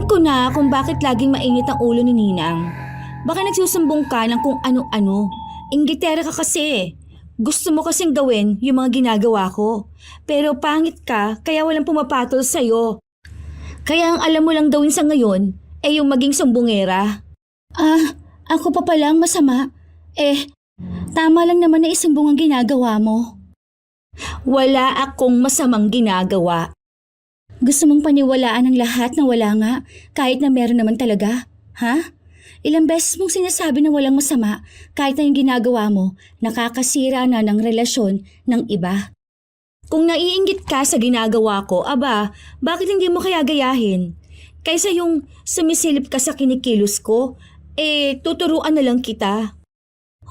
Alam ko na kung bakit laging mainit ang ulo ni Ninang. Baka nagsusumbong ka ng kung ano-ano. Inggitera ka kasi. Gusto mo kasing gawin yung mga ginagawa ko. Pero pangit ka kaya walang pumapatol sa'yo. Kaya ang alam mo lang gawin sa ngayon ay yung maging sumbongera. Ako pa palang masama. Tama lang naman na isumbong ang ginagawa mo. Wala akong masamang ginagawa. Gusto mong paniwalaan ang lahat na wala nga, kahit na meron naman talaga? Ha? Ilang beses mong sinasabi na walang masama, kahit na yung ginagawa mo, nakakasira na ng relasyon ng iba. Kung naiinggit ka sa ginagawa ko, bakit hindi mo kaya gayahin? Kaysa yung sumisilip ka sa kinikilos ko, tuturuan na lang kita.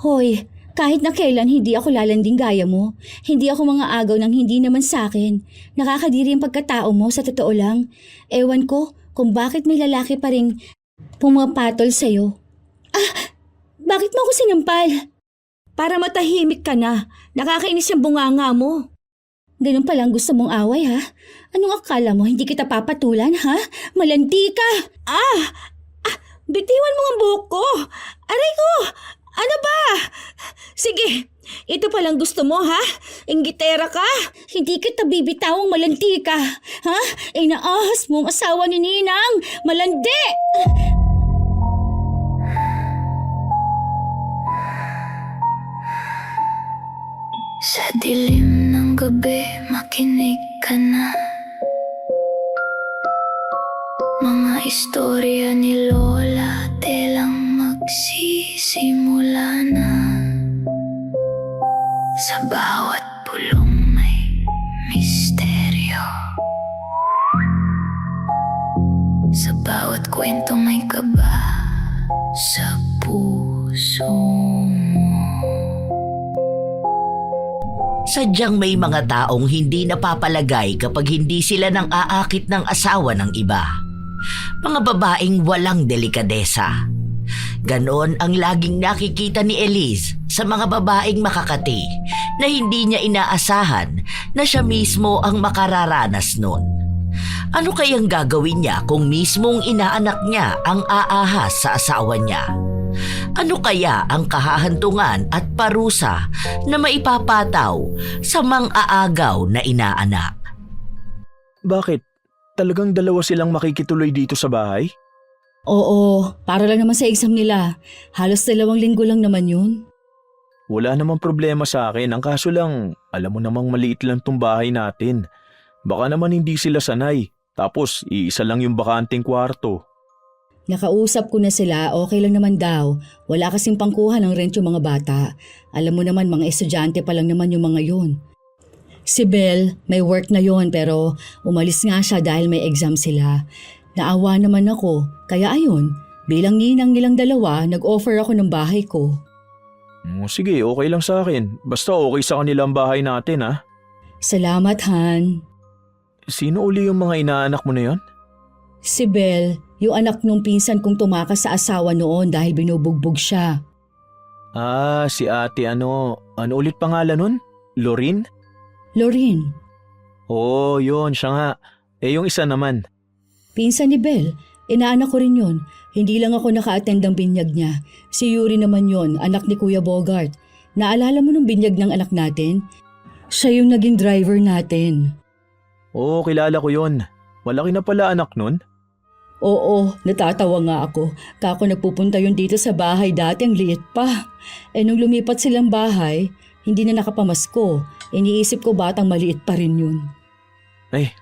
Hoy, kahit na kailan hindi ako lalanding gaya mo. Hindi ako mga agaw ng hindi naman sa akin. Nakakadiri ang pagkatao mo sa totoo lang. Ewan ko kung bakit may lalaki pa rin pumapatol sa'yo. Bakit mo ako sinampal? Para matahimik ka na. Nakakainis yung bunganga mo. Ganun palang gusto mong away ha? Anong akala mo hindi kita papatulan ha? Malandi ka! Bitiwan mo ang buhok ko! Aray ko! Ano ba? Sige, ito palang gusto mo ha? Inggitera ka? Hindi kita bibitawang malandi ka. Ha? Inaahas mong asawa ni Ninang. Malandi! Sa dilim ng gabi, makinig ka na. Mga istorya ni Lola, telang magsisimula na. Sa bawat pulong may misteryo. Sa bawat kwento may kaba sa puso mo. Sadyang may mga taong hindi napapalagay kapag hindi sila nang aakit ng asawa ng iba. Mga babaeng walang delikadesa. Ganon ang laging nakikita ni Elise sa mga babaeng makakati na hindi niya inaasahan na siya mismo ang makararanas nun. Ano kayang gagawin niya kung mismong inaanak niya ang aahas sa asawa niya? Ano kaya ang kahahantungan at parusa na maipapataw sa mang-aagaw na inaanak? Bakit? Talagang dalawa silang makikituloy dito sa bahay? Oo, para lang naman sa exam nila. Halos 2 linggo lang naman yun. Wala namang problema sa akin. Ang kaso lang, alam mo namang maliit lang tong bahay natin. Baka naman hindi sila sanay. Tapos, iisa lang yung bakanting kwarto. Nakausap ko na sila, okay lang naman daw. Wala kasing pangkuha ng rent yung mga bata. Alam mo naman, mga estudyante pa lang naman yung mga yun. Si Belle, may work na yon pero umalis nga siya dahil may exam sila. Naawa naman ako, kaya ayun, bilang ninang nilang dalawa, nag-offer ako ng bahay ko. Sige, okay lang sa akin. Basta okay sa kanilang bahay natin ha. Salamat, Han. Sino uli yung mga inaanak mo na yon? Si Belle, yung anak nung pinsan kong tumakas sa asawa noon dahil binubugbog siya. Si ate ano ulit pangalan nun? Lorin? Lorin, Oo, yun, siya nga. Yung isa naman. pinsan ni Belle, inaanak ko rin yun. Hindi lang ako naka-attend ng binyag niya. Si Yuri naman yon, anak ni Kuya Bogart. Naalala mo nung binyag ng anak natin? Siya yung naging driver natin. Oo, kilala ko yun. Malaki na pala anak nun? Oo, natatawa nga ako. Kako nagpupunta yun dito sa bahay dati, ang liit pa. Nung lumipat silang bahay, hindi na nakapamasko. Iniisip ko batang maliit pa rin yun.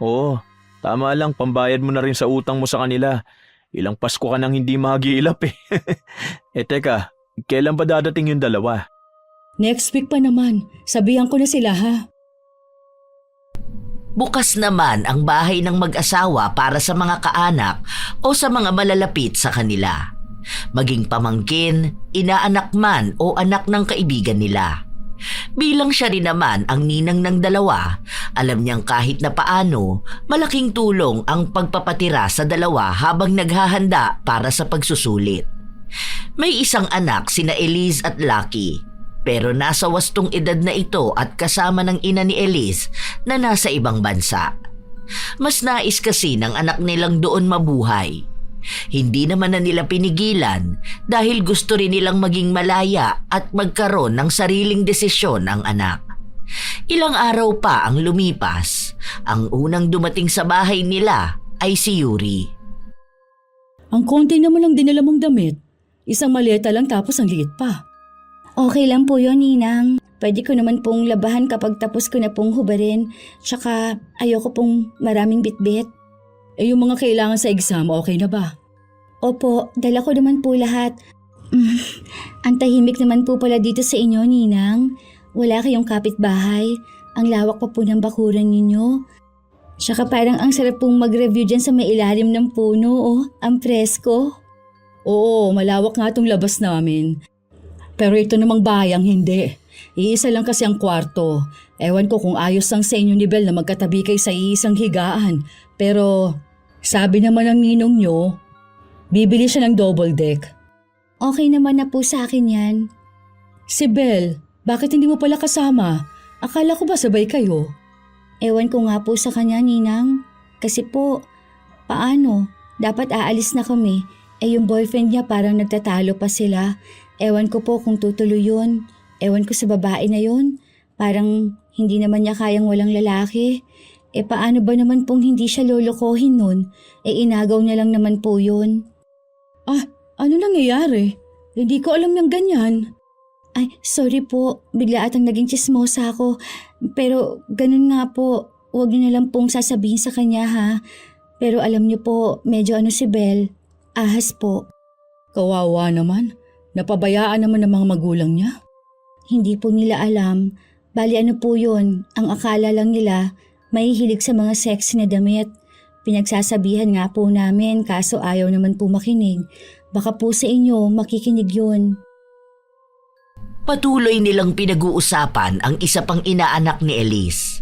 Oo. Tama lang, pambayad mo na rin sa utang mo sa kanila. Ilang Pasko ka nang hindi magiilap eh. Teka, kailan ba dadating yung dalawa? Next week pa naman. Sabihan ko na sila ha. Bukas naman ang bahay ng mag-asawa para sa mga kaanak o sa mga malalapit sa kanila. Maging pamangkin, inaanak man o anak ng kaibigan nila. Bilang siya rin naman ang ninang ng dalawa, alam niyang kahit na paano, malaking tulong ang pagpapatira sa dalawa habang naghahanda para sa pagsusulit. May isang anak sina Elise at Lucky, pero nasa wastong edad na ito at kasama ng ina ni Elise na nasa ibang bansa. Mas nais kasi ng anak nilang doon mabuhay, Hindi naman na nila pinigilan dahil gusto rin nilang maging malaya at magkaroon ng sariling desisyon ang anak. Ilang araw pa ang lumipas, ang unang dumating sa bahay nila ay si Yuri. Ang konti naman ang dinala mong damit. Isang maleta lang tapos ang liit pa. Okay lang po yun, Ninang. Pwede ko naman pong labahan kapag tapos ko na pong hubarin. Tsaka ayoko pong maraming bitbit. Eh yung mga kailangan sa exam, okay na ba? Opo, dala ko naman po lahat. Ang tahimik naman po pala dito sa inyo, Ninang. Wala kayong kapitbahay. Ang lawak pa po ng bakuran ninyo. Tsaka parang ang sarap pong mag-review dyan sa may ilalim ng puno, oh. Ang presko. Oo, malawak nga tong labas namin. Pero ito namang bayang hindi. Iisa lang kasi ang kwarto. Ewan ko kung ayos lang sa inyo ni Bel na magkatabi kayo sa iisang higaan. Pero sabi naman ng ninong nyo, bibili siya ng double deck. Okay naman na po sa akin yan. Si Bel, bakit hindi mo pala kasama? Akala ko ba sabay kayo? Ewan ko nga po sa kanya, Ninang. Kasi po, paano? Dapat aalis na kami. Eh yung boyfriend niya parang nagtatalo pa sila. Ewan ko po kung tutuloy yun. Ewan ko sa babae na yun. Parang hindi naman niya kayang walang lalaki. Eh paano ba naman pong hindi siya lolokohin nun? Eh inagaw niya lang naman po yun. Ah, ano nangyayari? Hindi ko alam ng ganyan. Ay, sorry po. Bigla atang naging chismosa ako. Pero ganun nga po. Huwag niyo na lang pong sasabihin sa kanya ha. Pero alam niyo po, medyo si Bel. Ahas po. Kawawa naman. Napabayaan naman ng mga magulang niya. Hindi po nila alam. Bali po yun. Ang akala lang nila, mahihilig sa mga sexy na damit. Pinagsasabihan nga po namin kaso ayaw naman po makinig. Baka po sa inyo makikinig yun. Patuloy nilang pinag-uusapan ang isa pang inaanak ni Elise.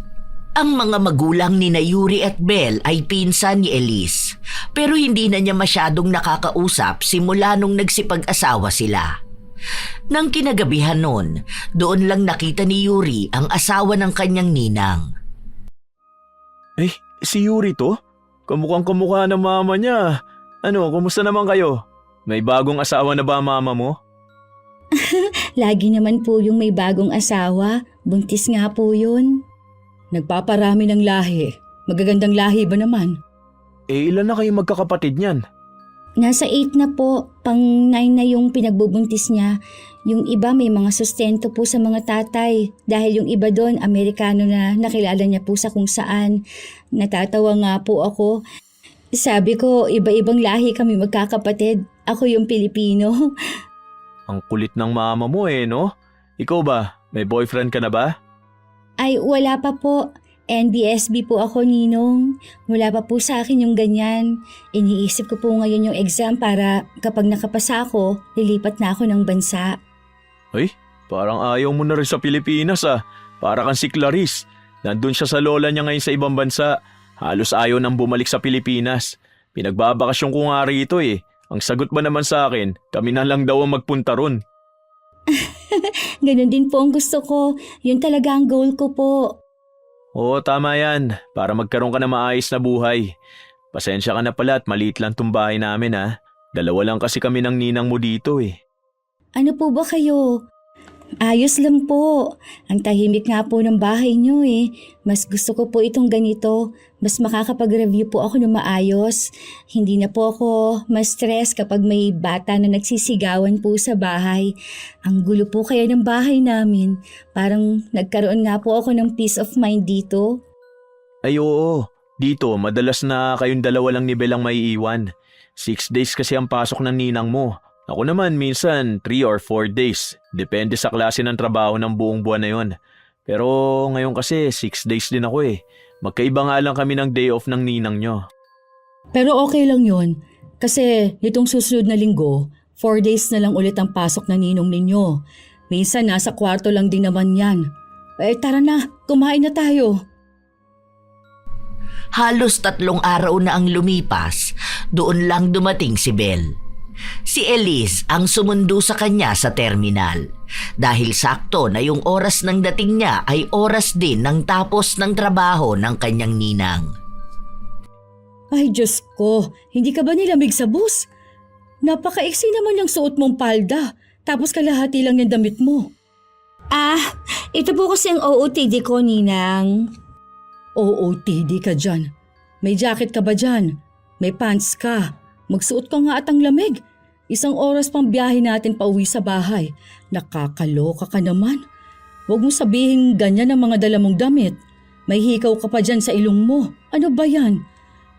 Ang mga magulang ni Yuri at Bel ay pinsan ni Elise, pero hindi na niya masyadong nakakausap simula nung nagsipag-asawa sila. Nang kinagabihan nun, doon lang nakita ni Yuri ang asawa ng kanyang ninang. Eh, si Yuri to? Kamukhang-kamukha ng mama niya. Ano, kumusta naman kayo? May bagong asawa na ba mama mo? Lagi naman po yung may bagong asawa. Buntis nga po yun. Nagpaparami ng lahi. Magagandang lahi ba naman? Eh, ilan na kayong magkakapatid niyan? Nasa 8 na po. Pang 9 na yung pinagbubuntis niya. Yung iba may mga sustento po sa mga tatay. Dahil yung iba doon, Amerikano na nakilala niya po sa kung saan. Natatawa nga po ako. Sabi ko, iba-ibang lahi kami magkakapatid. Ako yung Pilipino. Ang kulit ng mama mo no? Ikaw ba? May boyfriend ka na ba? Ay, wala pa po. NBSB po ako, Ninong. Wala pa po sa akin yung ganyan. Iniisip ko po ngayon yung exam para kapag nakapasa ako, lilipat na ako ng bansa. Ay, parang ayaw mo na rin sa Pilipinas Para kang si Clarice. Nandun siya sa lola niya ngayon sa ibang bansa. Halos ayaw nang bumalik sa Pilipinas. Pinagbabakasyon ko nga rito Ang sagot ba naman sa akin, kami na lang daw ang magpunta ron. Ganon din po ang gusto ko. Yun talaga ang goal ko po. Oo, tama yan. Para magkaroon ka na maayos na buhay. Pasensya ka na pala at maliit lang tong bahay namin Dalawa lang kasi kami ng ninang mo dito Ano po ba kayo? Ayos lang po. Ang tahimik nga po ng bahay niyo Mas gusto ko po itong ganito. Mas makakapag-review po ako ng maayos. Hindi na po ako ma-stress kapag may bata na nagsisigawan po sa bahay. Ang gulo po kaya ng bahay namin. Parang nagkaroon nga po ako ng peace of mind dito. Ay oo, dito madalas na kayong dalawa lang ni Bel ang maiiwan. 6 days kasi ang pasok ng ninang mo. Ako naman minsan 3 or 4 days. Depende sa klase ng trabaho ng buong buwan na yon. Pero ngayon kasi 6 days din ako Magkaiba nga lang kami ng day off ng ninang nyo. Pero okay lang yun. Kasi nitong susunod na linggo, 4 days na lang ulit ang pasok ng ninong ninyo. Minsan nasa kwarto lang din naman yan. Eh tara na, kumain na tayo. Halos 3 araw na ang lumipas, doon lang dumating si Bel. Si Elise ang sumundo sa kanya sa terminal dahil sakto na yung oras ng dating niya ay oras din ng tapos ng trabaho ng kanyang ninang. Ay Diyos ko, hindi ka ba nilamig sa bus? Napakaiksi naman yung suot mong palda, tapos kalahati lang yung damit mo. Ito po kasi ang OOTD ko, Ninang. OOTD ka dyan. May jacket ka ba dyan? May pants ka. Magsuot ka nga at ang lamig. 1 oras pang biyahe natin pauwi sa bahay. Nakakaloka ka naman. Huwag mo sabihin ganyan ang mga dala mong damit. May hikaw ka pa dyan sa ilong mo. Ano ba yan?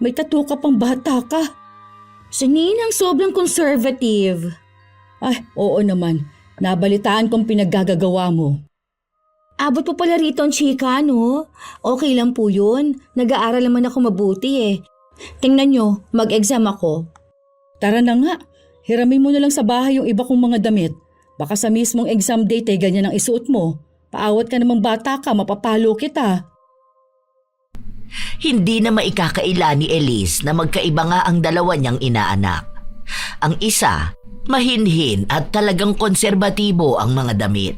May tattoo ka pang bata ka. Si Ninang sobrang conservative. Ay, oo naman. Nabalitaan kong pinaggagawa mo. Abot po pala rito ang chika, no? Okay lang po yun. Nag-aaral naman ako mabuti eh. Tingnan nyo, mag-exam ako. Tara na nga. Hiramin mo na lang sa bahay yung iba kong mga damit. Baka sa mismong exam date ay ganyan ang isuot mo. Paawat ka namang bata ka, mapapalo kita. Hindi na maikakaila ni Elise na magkaiba nga ang dalawa niyang inaanak. Ang isa, mahinhin at talagang konserbatibo ang mga damit.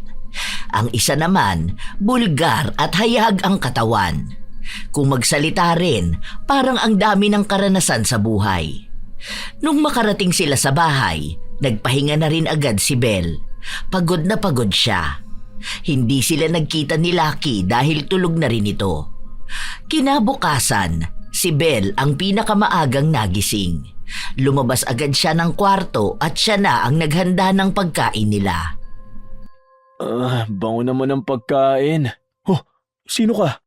Ang isa naman, bulgar at hayag ang katawan. Kung magsalita rin, parang ang dami ng karanasan sa buhay. Nung makarating sila sa bahay, nagpahinga na rin agad si Belle. Pagod na pagod siya. Hindi sila nagkita ni Lucky dahil tulog na rin ito. Kinabukasan, si Belle ang pinakamaagang nagising. Lumabas agad siya ng kwarto at siya na ang naghanda ng pagkain nila. Bango naman ng pagkain. Sino ka?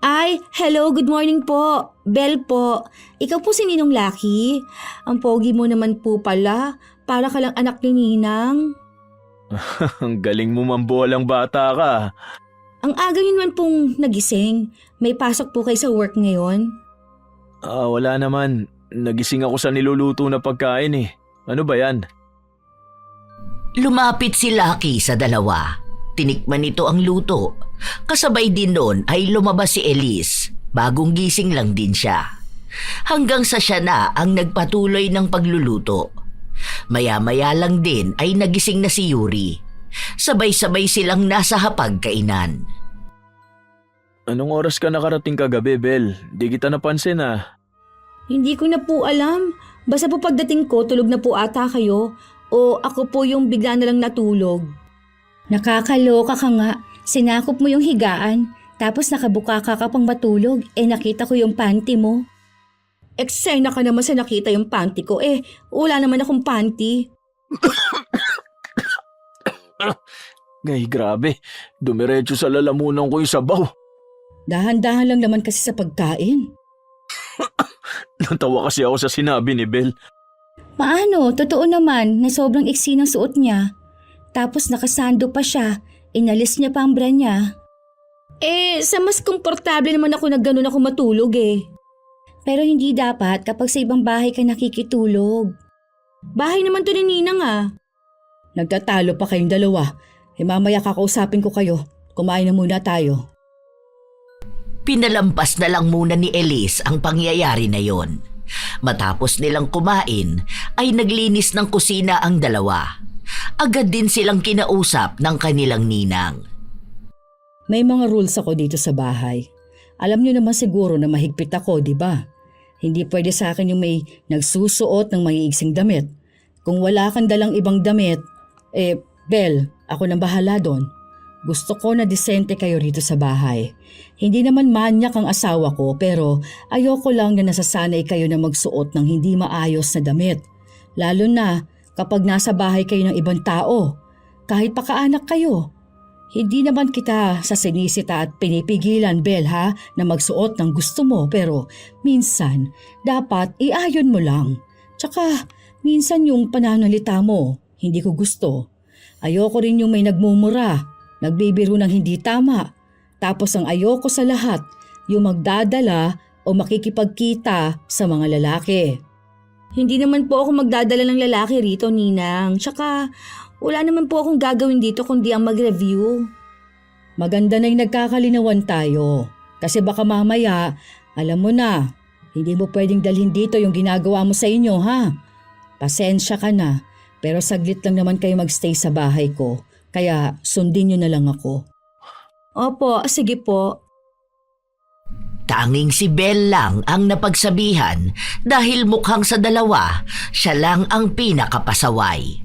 Ay, hello, good morning po. Belle po. Ikaw po si Ninong Lucky. Ang pogi mo naman po pala. Para ka lang anak ni Ninang. Ang galing mo mambolang bata ka. Ang aga niyo naman pong nagising. May pasok po kayo sa work ngayon. Wala naman. Nagising ako sa niluluto na pagkain eh. Ano ba yan? Lumapit si Lucky sa dalawa. Tinikman nito ang luto. Kasabay din noon ay lumabas si Elise. Bagong gising lang din siya. Hanggang sa siya na ang nagpatuloy ng pagluluto. Maya-maya lang din ay nagising na si Yuri. Sabay-sabay silang nasa hapagkainan. Anong oras ka nakarating kagabi, Belle? Di kita napansin ah. Hindi ko na po alam. Basta po pagdating ko, tulog na po ata kayo. O ako po yung bigla na lang natulog. Nakakaloka ka nga. Sinakop mo yung higaan. Tapos nakabuka ka pang matulog. Nakita ko yung panty mo. Eksena ka naman sa nakita yung panty ko. Wala naman akong panty. Ngay, grabe. Dumiretso sa lalamunan ko yung sabaw. Dahan-dahan lang naman kasi sa pagkain. Natawa kasi ako sa sinabi ni Belle. Paano? Totoo naman na sobrang iksi ng suot niya. Tapos nakasando pa siya. Inalis niya pa ang bra niya. Sa mas komportable naman ako na ganun ako matulog Pero hindi dapat kapag sa ibang bahay ka nakikitulog. Bahay naman to ni Ninang Nagtatalo pa kayong dalawa. Mamaya kakausapin ko kayo. Kumain na muna tayo. Pinalampas na lang muna ni Elise ang pangyayari na yon. Matapos nilang kumain, ay naglinis ng kusina ang dalawa. Agad din silang kinausap ng kanilang ninang. May mga rules ako dito sa bahay. Alam niyo naman siguro na mahigpit ako, di ba? Hindi pwede sa akin yung may nagsusuot ng maiigsing damit. Kung wala kang dalang ibang damit, Belle, ako nang bahala doon. Gusto ko na disente kayo rito sa bahay. Hindi naman manyak ang asawa ko pero ayoko lang na nasasanay kayo na magsuot ng hindi maayos na damit. Lalo na kapag nasa bahay kayo ng ibang tao. Kahit pakaanak kayo. Hindi naman kita sa sinisita at pinipigilan, Belle na magsuot ng gusto mo pero minsan dapat iayon mo lang. Tsaka minsan yung pananalita mo, hindi ko gusto. Ayoko rin yung may nagmumura. Nagbibiro ng hindi tama. Tapos ang ayoko sa lahat, yung magdadala o makikipagkita sa mga lalaki. Hindi naman po ako magdadala ng lalaki rito, Ninang. Tsaka wala naman po akong gagawin dito kundi ang mag-review. Maganda na yung nagkakalinawan tayo. Kasi baka mamaya, alam mo na, hindi mo pwedeng dalhin dito yung ginagawa mo sa inyo, Pasensya ka na, pero saglit lang naman kayo magstay sa bahay ko. Kaya sundin nyo na lang ako. Opo, sige po. Tanging si Bel lang ang napagsabihan dahil mukhang sa dalawa siya lang ang pinakapasaway.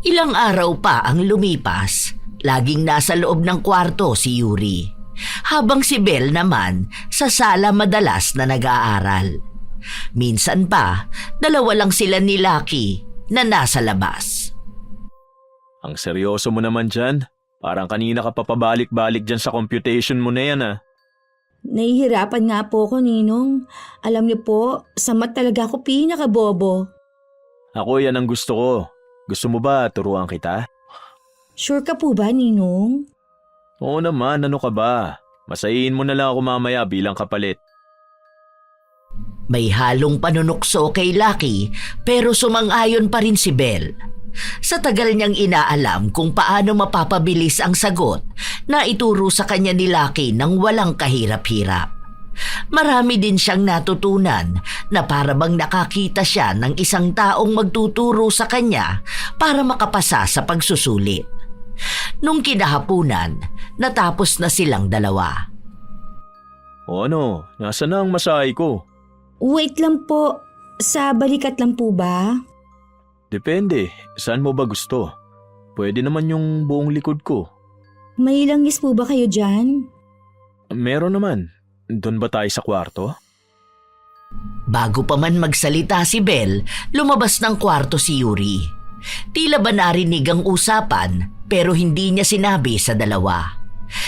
Ilang araw pa ang lumipas, laging nasa loob ng kwarto si Yuri. Habang si Bel naman sa sala madalas na nag-aaral. Minsan pa, dalawa lang sila ni Lucky na nasa labas. Ang seryoso mo naman dyan. Parang kanina ka pa pabalik-balik dyan sa computation mo na yan ah. Nahihirapan nga po ako, Ninong. Alam niyo po, sa math talaga ako pinakabobo. Ako yan ang gusto ko. Gusto mo ba turuan kita? Sure ka po ba, Ninong? Oo naman, ano ka ba? Masayin mo na lang ako mamaya bilang kapalit. May halong panunukso kay Lucky pero sumang-ayon pa rin si Bel. Sa tagal niyang inaalam kung paano mapapabilis ang sagot na ituro sa kanya ni Lucky ng walang kahirap-hirap. Marami din siyang natutunan na para bang nakakita siya ng isang taong magtuturo sa kanya para makapasa sa pagsusulit. Nung kinahapunan, natapos na silang dalawa. O ano, nasa na ang masahe ko? Wait lang po, sa balikat lang po ba? Depende, saan mo ba gusto? Pwede naman yung buong likod ko. May langis po ba kayo dyan? Meron naman. Doon ba tayo sa kwarto? Bago pa man magsalita si Bel, lumabas ng kwarto si Yuri. Tila ba narinig ang usapan pero hindi niya sinabi sa dalawa.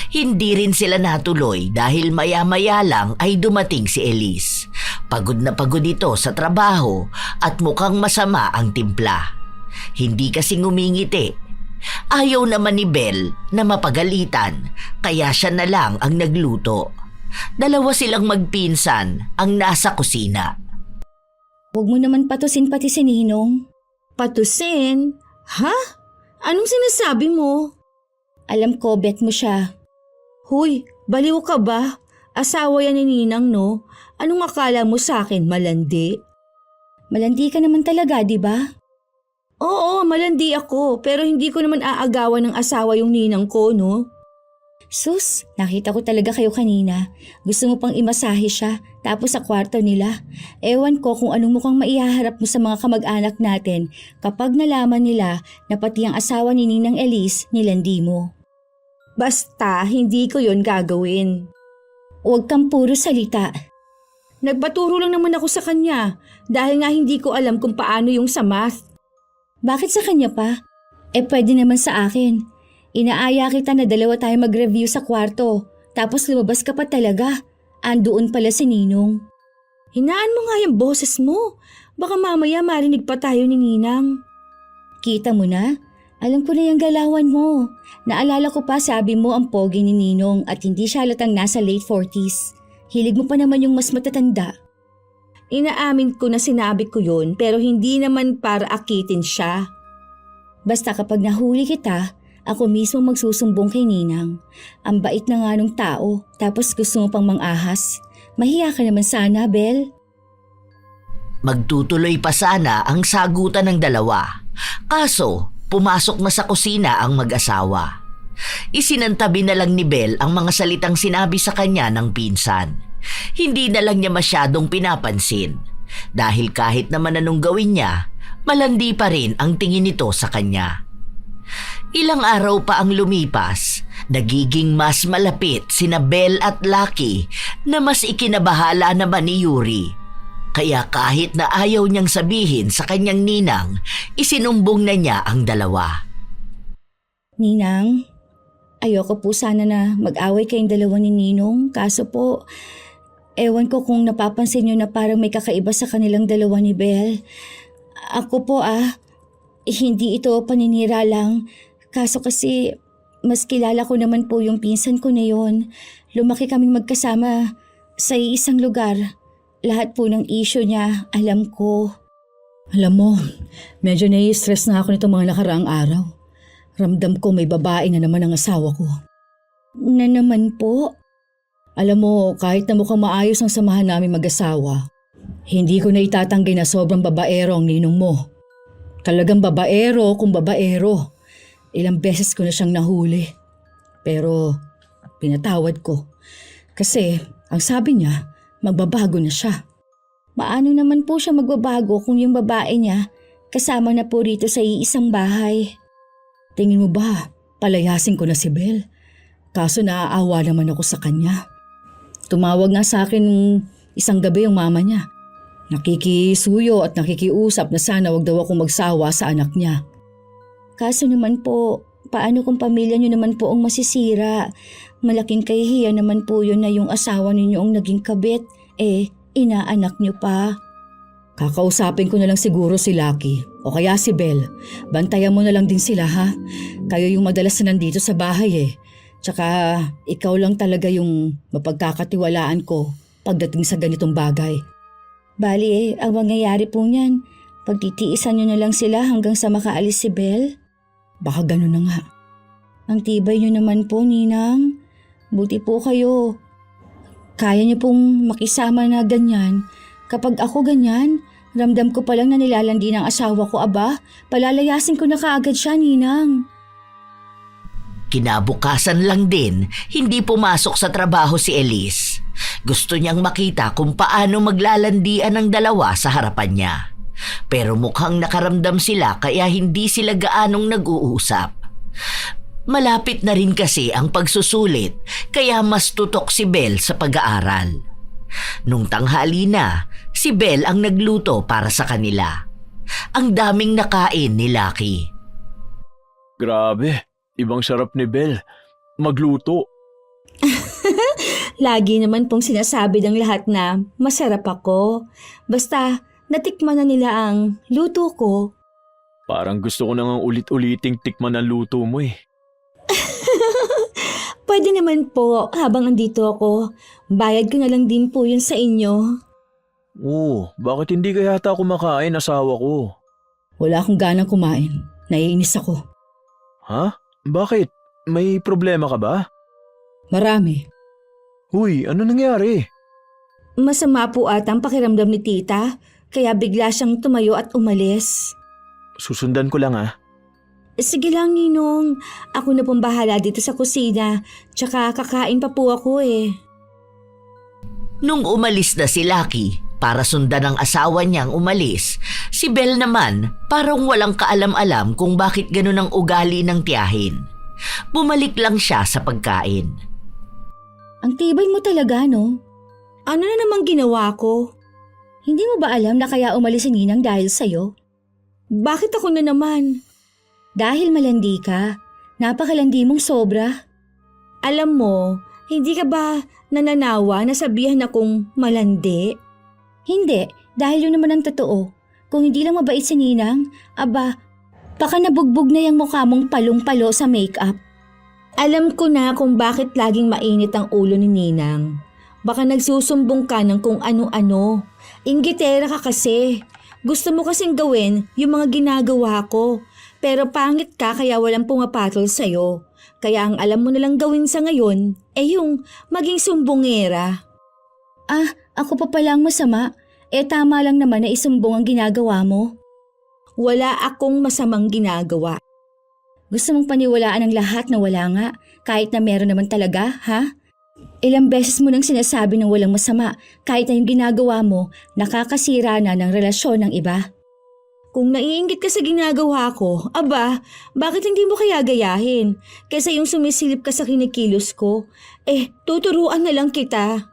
Hindi rin sila natuloy dahil maya-maya lang ay dumating si Elise. Pagod na pagod ito sa trabaho at mukhang masama ang timpla. Hindi kasi ngumingiti. Ayaw naman ni Bel na mapagalitan kaya siya na lang ang nagluto. Dalawa silang magpinsan ang nasa kusina. Huwag mo naman patusin pati si Ninong. Patusin? Ha? Anong sinasabi mo? Alam ko, bet mo siya. Huy, baliw ka ba? Asawa yan ni Ninang, no? Anong akala mo sa akin, malandi? Malandi ka naman talaga, di ba? Oo, malandi ako, pero hindi ko naman aagawan ng asawa yung ninang ko, no? Sus, nakita ko talaga kayo kanina. Gusto mo pang imasahe siya, tapos sa kwarto nila. Ewan ko kung anong mukhang maihaharap mo sa mga kamag-anak natin kapag nalaman nila na pati ang asawa ni Ninang Elise nilandi mo. Basta, hindi ko yon gagawin. Huwag kang puro salita. Nagpaturo lang naman ako sa kanya dahil nga hindi ko alam kung paano yung sa math. Bakit sa kanya pa? Pwede naman sa akin. Inaaya kita na dalawa tayo mag-review sa kwarto tapos lumabas ka pa talaga. Andoon pala si Ninong. Hinaan mo nga yung boses mo. Baka mamaya marinig pa tayo ni Ninang. Kita mo na? Alam ko na yung galawan mo. Naalala ko pa sabi mo ang pogi ni Ninong at hindi siya halatang nasa late 40s. Hilig mo pa naman yung mas matatanda. Inaamin ko na sinabi ko yun pero hindi naman para akitin siya. Basta kapag nahuli kita, ako mismo magsusumbong kay Ninang. Ang bait na nga nung tao tapos gusto mo pang mang-ahas. Mahiya ka naman sana, Bel. Magtutuloy pa sana ang sagutan ng dalawa. Kaso, pumasok na sa kusina ang mag-asawa. Isinantabi na lang ni Bel ang mga salitang sinabi sa kanya ng pinsan. Hindi na lang niya masyadong pinapansin. Dahil kahit naman anong gawin niya, malandi pa rin ang tingin nito sa kanya. Ilang araw pa ang lumipas, nagiging mas malapit sina Bel at Lucky na mas ikinabahala naman ni Yuri. Kaya kahit na ayaw niyang sabihin sa kanyang ninang, isinumbong na niya ang dalawa. Ninang, ayoko po sana na mag-away kayong dalawa ni Ninong. Kaso po, ewan ko kung napapansin niyo na parang may kakaiba sa kanilang dalawa ni Bel. Ako po hindi ito paninira lang. Kaso kasi mas kilala ko naman po yung pinsan ko na yon. Lumaki kaming magkasama sa isang lugar. Lahat po ng issue niya, alam ko. Alam mo, medyo nai-stress na ako nitong mga nakaraang araw. Ramdam ko may babae na naman ang asawa ko. Na naman po? Alam mo, kahit na mukhang maayos ang samahan namin mag-asawa, hindi ko na itatanggi na sobrang babaero ang ninong mo. Talagang babaero kung babaero. Ilang beses ko na siyang nahuli. Pero pinatawad ko. Kasi Ang sabi niya, magbabago na siya. Paano naman po siya magbabago kung yung babae niya kasama na po rito sa iisang bahay? Tingin mo ba, palayasin ko na si Bel? Kaso naaawa naman ako sa kanya. Tumawag nga sa akin isang gabi yung mama niya. Nakikisuyo at nakikiusap na sana wag daw ako magsawa sa anak niya. Kaso naman po, paano kung pamilya niyo naman po ang masisira? Malaking kahihiyan naman po yun na yung asawa ninyo ang naging kabit. Inaanak niyo pa. Kakausapin ko na lang siguro si Lucky o kaya si Bel. Bantayan mo na lang din sila ha. Kayo yung madalas na nandito sa bahay eh. Tsaka ikaw lang talaga yung mapagkakatiwalaan ko pagdating sa ganitong bagay. Bali ang mangyayari po niyan, pagtitiisan niyo na lang sila hanggang sa makaalis si Bel? Baka ganun na nga. Ang tibay niyo naman po, Ninang. Buti po kayo. Kaya niyo pong makisama na ganyan. Kapag ako ganyan, ramdam ko palang na nilalandi ng asawa ko, aba, palalayasin ko na kaagad siya, Ninang. Kinabukasan lang din, hindi pumasok sa trabaho si Elise. Gusto niyang makita kung paano maglalandian ng dalawa sa harapan niya. Pero mukhang nakaramdam sila kaya hindi sila gaanong nag-uusap. Malapit na rin kasi ang pagsusulit kaya mas tutok si Bel sa pag-aaral. Nung tanghali na, si Bel ang nagluto para sa kanila. Ang daming nakain ni Lucky. Grabe, ibang sarap ni Bel. Magluto. Lagi naman pong sinasabi ng lahat na masarap ako. Basta natikman na nila ang luto ko. Parang gusto ko nang ulit-uliting tikman ang luto mo eh. Pwede naman po habang andito ako. Bayad ko na lang din po yun sa inyo. Oo, bakit hindi kaya yata kumakain asawa ko? Wala akong ganang kumain. Naiinis ako. Ha? Bakit? May problema ka ba? Marami. Huy, ano nangyari? Masama po ata ang pakiramdam ni tita, kaya bigla siyang tumayo at umalis. Susundan ko lang ah. Sige lang, Ninong. Ako na pong bahala dito sa kusina. Tsaka kakain pa po ako eh. Nung umalis na si Lucky para sundan ang asawa niyang umalis, si Bel naman parang walang kaalam-alam kung bakit ganun ang ugali ng tiyahin. Bumalik lang siya sa pagkain. Ang tibay mo talaga, no? Ano na namang ginawa ko? Hindi mo ba alam na kaya umalis si Ninang dahil sa'yo? Bakit ako na naman? Dahil malandi ka. Napakalandi mong sobra. Alam mo, hindi ka ba nananawa na sabihan akong malandi? Hindi, dahil yun naman ang totoo. Kung hindi lang mabait si Ninang, aba, baka nabugbog na yung mukha mong palong-palo sa make-up. Alam ko na kung bakit laging mainit ang ulo ni Ninang. Baka nagsusumbong ka ng kung ano-ano. Inggitera ka kasi. Gusto mo kasing gawin yung mga ginagawa ko. Pero pangit ka kaya walang pumapatol sa'yo. Kaya ang alam mo nalang gawin sa ngayon yung maging sumbongera. Ako pa palang masama. Tama lang naman na isumbong ang ginagawa mo. Wala akong masamang ginagawa. Gusto mong paniwalaan ang lahat na wala nga, kahit na meron naman talaga, ha? Ilang beses mo nang sinasabi ng walang masama, kahit na yung ginagawa mo, nakakasira na ng relasyon ng iba. Kung naiinggit ka sa ginagawa ko, aba, bakit hindi mo kaya gayahin? Kaysa yung sumisilip ka sa kinikilos ko, tuturuan na lang kita.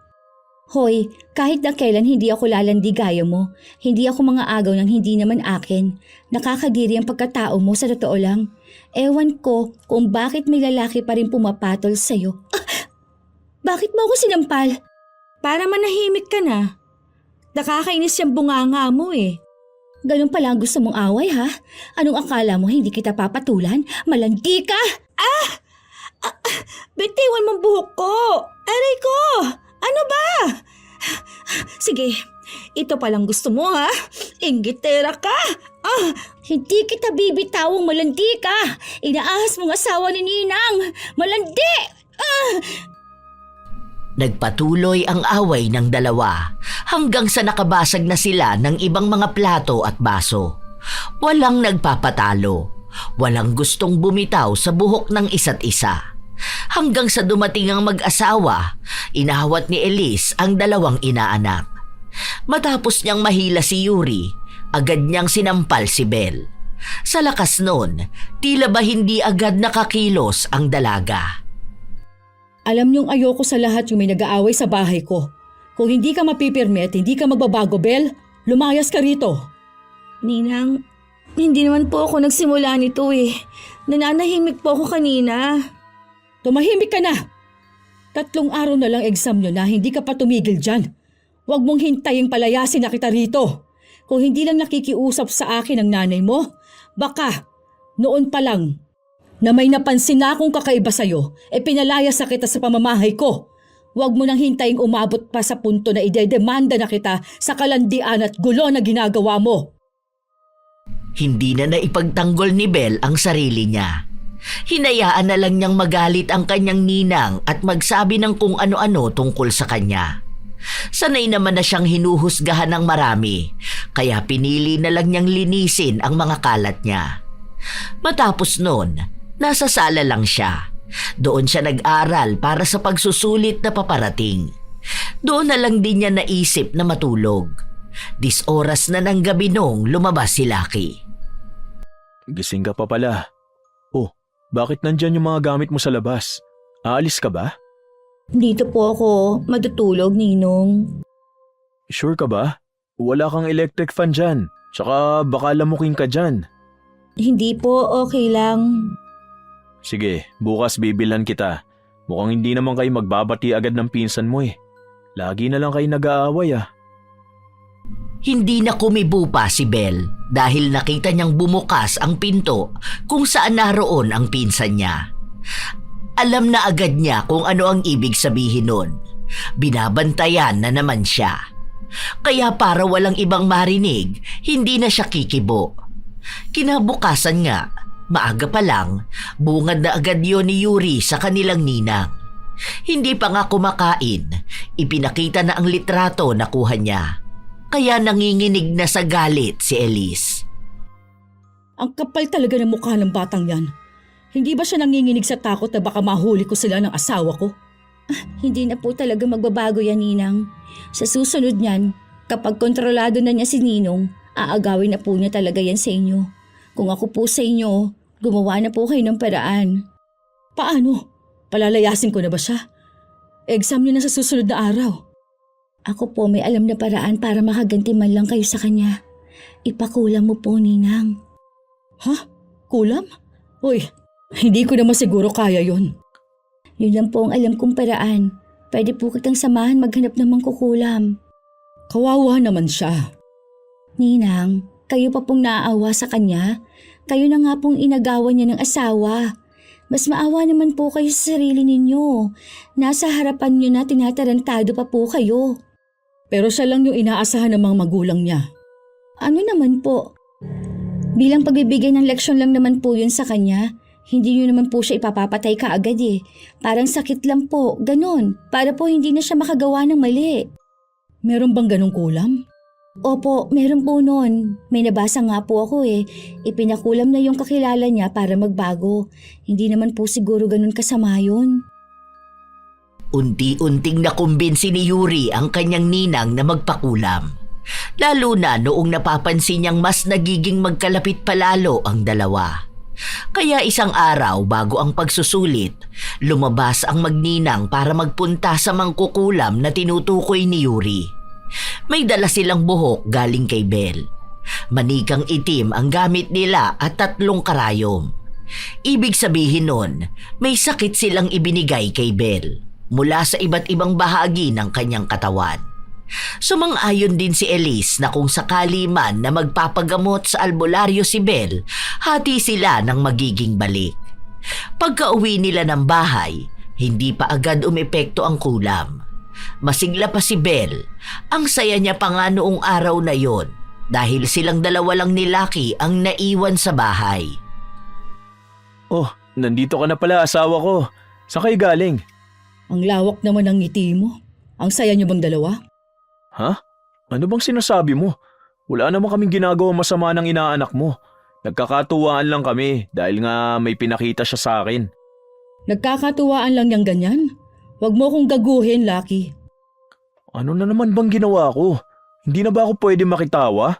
Hoy, kahit na kailan hindi ako lalandi gaya mo, hindi ako mga agaw ng hindi naman akin. Nakakadiri ang pagkatao mo sa totoo lang. Ewan ko kung bakit may lalaki pa rin pumapatol sa'yo. Bakit mo ako sinampal? Para manahimik ka na. Nakakainis yung bunganga mo eh. Ganun pala ang gusto mong away ha? Anong akala mo hindi kita papatulan? Malandi ka! Bitiwan mong buhok ko! Aray ko! Ano ba? Sige, ito palang gusto mo ha? Inggitera ka! Hindi kita bibitawang malandi ka! Inaahas mong asawa ni Ninang! Malandi! Nagpatuloy ang away ng dalawa hanggang sa nakabasag na sila ng ibang mga plato at baso. Walang nagpapatalo. Walang gustong bumitaw sa buhok ng isa't isa. Hanggang sa dumating ang mag-asawa, inawat ni Elise ang dalawang inaanak. Matapos niyang mahila si Yuri, agad niyang sinampal si Belle. Sa lakas nun, tila ba hindi agad nakakilos ang dalaga. Alam niyong ayoko sa lahat yung may nag-aaway sa bahay ko. Kung hindi ka mapipirme at hindi ka magbabago, Belle, lumayas ka rito. Ninang, hindi naman po ako nagsimula nito eh. Nananahimik po ako kanina. Tumahimik ka na! 3 araw na lang exam nyo na hindi ka pa tumigil dyan. Huwag mong hintaying palayasin na kita rito. Kung hindi lang nakikiusap sa akin ang nanay mo, baka noon pa lang na may napansin na akong kakaiba sa'yo, pinalayas na kita sa pamamahay ko. Huwag mo nang hintaying umabot pa sa punto na idedemanda na kita sa kalandian at gulo na ginagawa mo. Hindi na naipagtanggol ni Belle ang sarili niya. Hinayaan na lang niyang magalit ang kanyang ninang at magsabi ng kung ano-ano tungkol sa kanya. Sanay naman na siyang hinuhusgahan ng marami, kaya pinili na lang niyang linisin ang mga kalat niya. Matapos noon, nasa sala lang siya. Doon siya nag-aral para sa pagsusulit na paparating. Doon na lang din niya naisip na matulog. 10 oras na ng gabi nung lumabas si Lucky. Gising ka pa pala. Oh, bakit nandyan yung mga gamit mo sa labas? Aalis ka ba? Dito po ako matutulog, Ninong. Sure ka ba? Wala kang electric fan dyan. Tsaka baka lamukin ka dyan. Hindi po, okay lang. Sige, bukas bibilhan kita. Mukhang hindi naman kayo magbabati agad ng pinsan mo eh. Lagi na lang kayo nag-aaway ah. Hindi na kumibo pa si Belle dahil nakita niyang bumukas ang pinto kung saan naroon ang pinsan niya. Alam na agad niya kung ano ang ibig sabihin nun. Binabantayan na naman siya. Kaya para walang ibang marinig, hindi na siya kikibo. Kinabukasan nga, maaga pa lang, bungad na agad yon ni Yuri sa kanilang ninang. Hindi pa nga kumakain, ipinakita na ang litrato na kuha niya. Kaya nanginginig na sa galit si Elise. Ang kapal talaga ng mukha ng batang yan. Hindi ba siya nanginginig sa takot na baka mahuli ko sila ng asawa ko? Hindi na po talaga magbabago yan, Ninang. Sa susunod niyan, kapag kontrolado na niya si Ninong, aagawin na po niya talaga yan sa inyo. Kung ako po sa inyo, gumawa na po kayo ng paraan. Paano? Palalayasin ko na ba siya? Exam niya na sa susunod na araw. Ako po may alam na paraan para makaganti man lang kayo sa kanya. Ipakulam mo po, Ninang. Ha? Kulam? Uy, hindi ko naman siguro kaya yon. Yun lang po ang alam kong paraan. Pwede po kitang samahan maghanap ng mangkukulam. Kawawa naman siya. Ninang, kayo pa pong naaawa sa kanya. Kayo na nga pong inagawan niya ng asawa. Mas maawa naman po kayo sa sarili ninyo. Nasa harapan niyo na tinatarantado pa po kayo. Pero siya lang yung inaasahan ng mga magulang niya. Ano naman po? Bilang pagbibigay ng leksyon lang naman po yun sa kanya. Hindi niyo naman po siya ipapapatay kaagad eh. Parang sakit lang po, ganun. Para po hindi na siya makagawa ng mali. Meron bang ganong kulam? Opo, meron po nun. May nabasa nga po ako eh. Ipinakulam na yung kakilala niya para magbago. Hindi naman po siguro ganun kasama yun. Unti-unting nakumbinsi ni Yuri ang kanyang ninang na magpakulam. Lalo na noong napapansin niyang mas nagiging magkalapit palalo ang dalawa. Kaya isang araw bago ang pagsusulit, lumabas ang magninang para magpunta sa mangkukulam na tinutukoy ni Yuri. May dala silang buhok galing kay Belle. Manikang itim ang gamit nila at 3 karayom. Ibig sabihin nun, may sakit silang ibinigay kay Belle mula sa iba't ibang bahagi ng kanyang katawan. Sumang-ayon din si Elise na kung sakali man na magpapagamot sa albularyo si Belle, hati sila ng magiging balik. Pagka-uwi nila ng bahay, hindi pa agad umepekto ang kulam. Masigla pa si Belle. Ang saya niya pa nga noong araw na yon dahil silang dalawa lang ni Lucky ang naiwan sa bahay. Oh, nandito ka na pala, asawa ko. Saan kayo galing? Ang lawak naman ng ngiti mo. Ang saya niyo bang dalawa? Ha? Ano bang sinasabi mo? Wala naman kaming ginagawa masama ng inaanak mo. Nagkakatuwaan lang kami dahil nga may pinakita siya sa akin. Nagkakatuwaan lang yang ganyan. Huwag mo kong gaguhin, Lucky. Ano na naman bang ginawa ko? Hindi na ba ako pwede makitawa?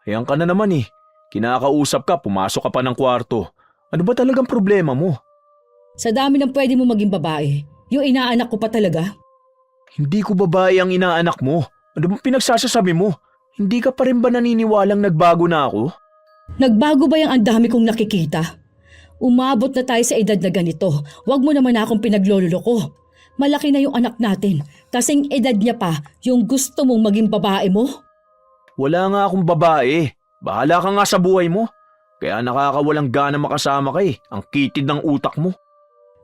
Ayan ka na naman eh. Kinakausap ka, pumasok ka pa ng kwarto. Ano ba talagang problema mo? Sa dami ng pwede mo maging babae, yung inaanak ko pa talaga. Hindi ko babae ang inaanak mo. Ano bang pinagsasasabi mo? Hindi ka pa rin ba naniniwalang nagbago na ako? Nagbago ba yung ang dami kong nakikita? Umabot na tayo sa edad na ganito. Huwag mo naman akong pinagloloko. Malaki na yung anak natin. Kasing edad niya pa yung gusto mong maging babae mo. Wala nga akong babae. Bahala ka nga sa buhay mo. Kaya nakakawalang gana makasama ka eh. Ang kitid ng utak mo.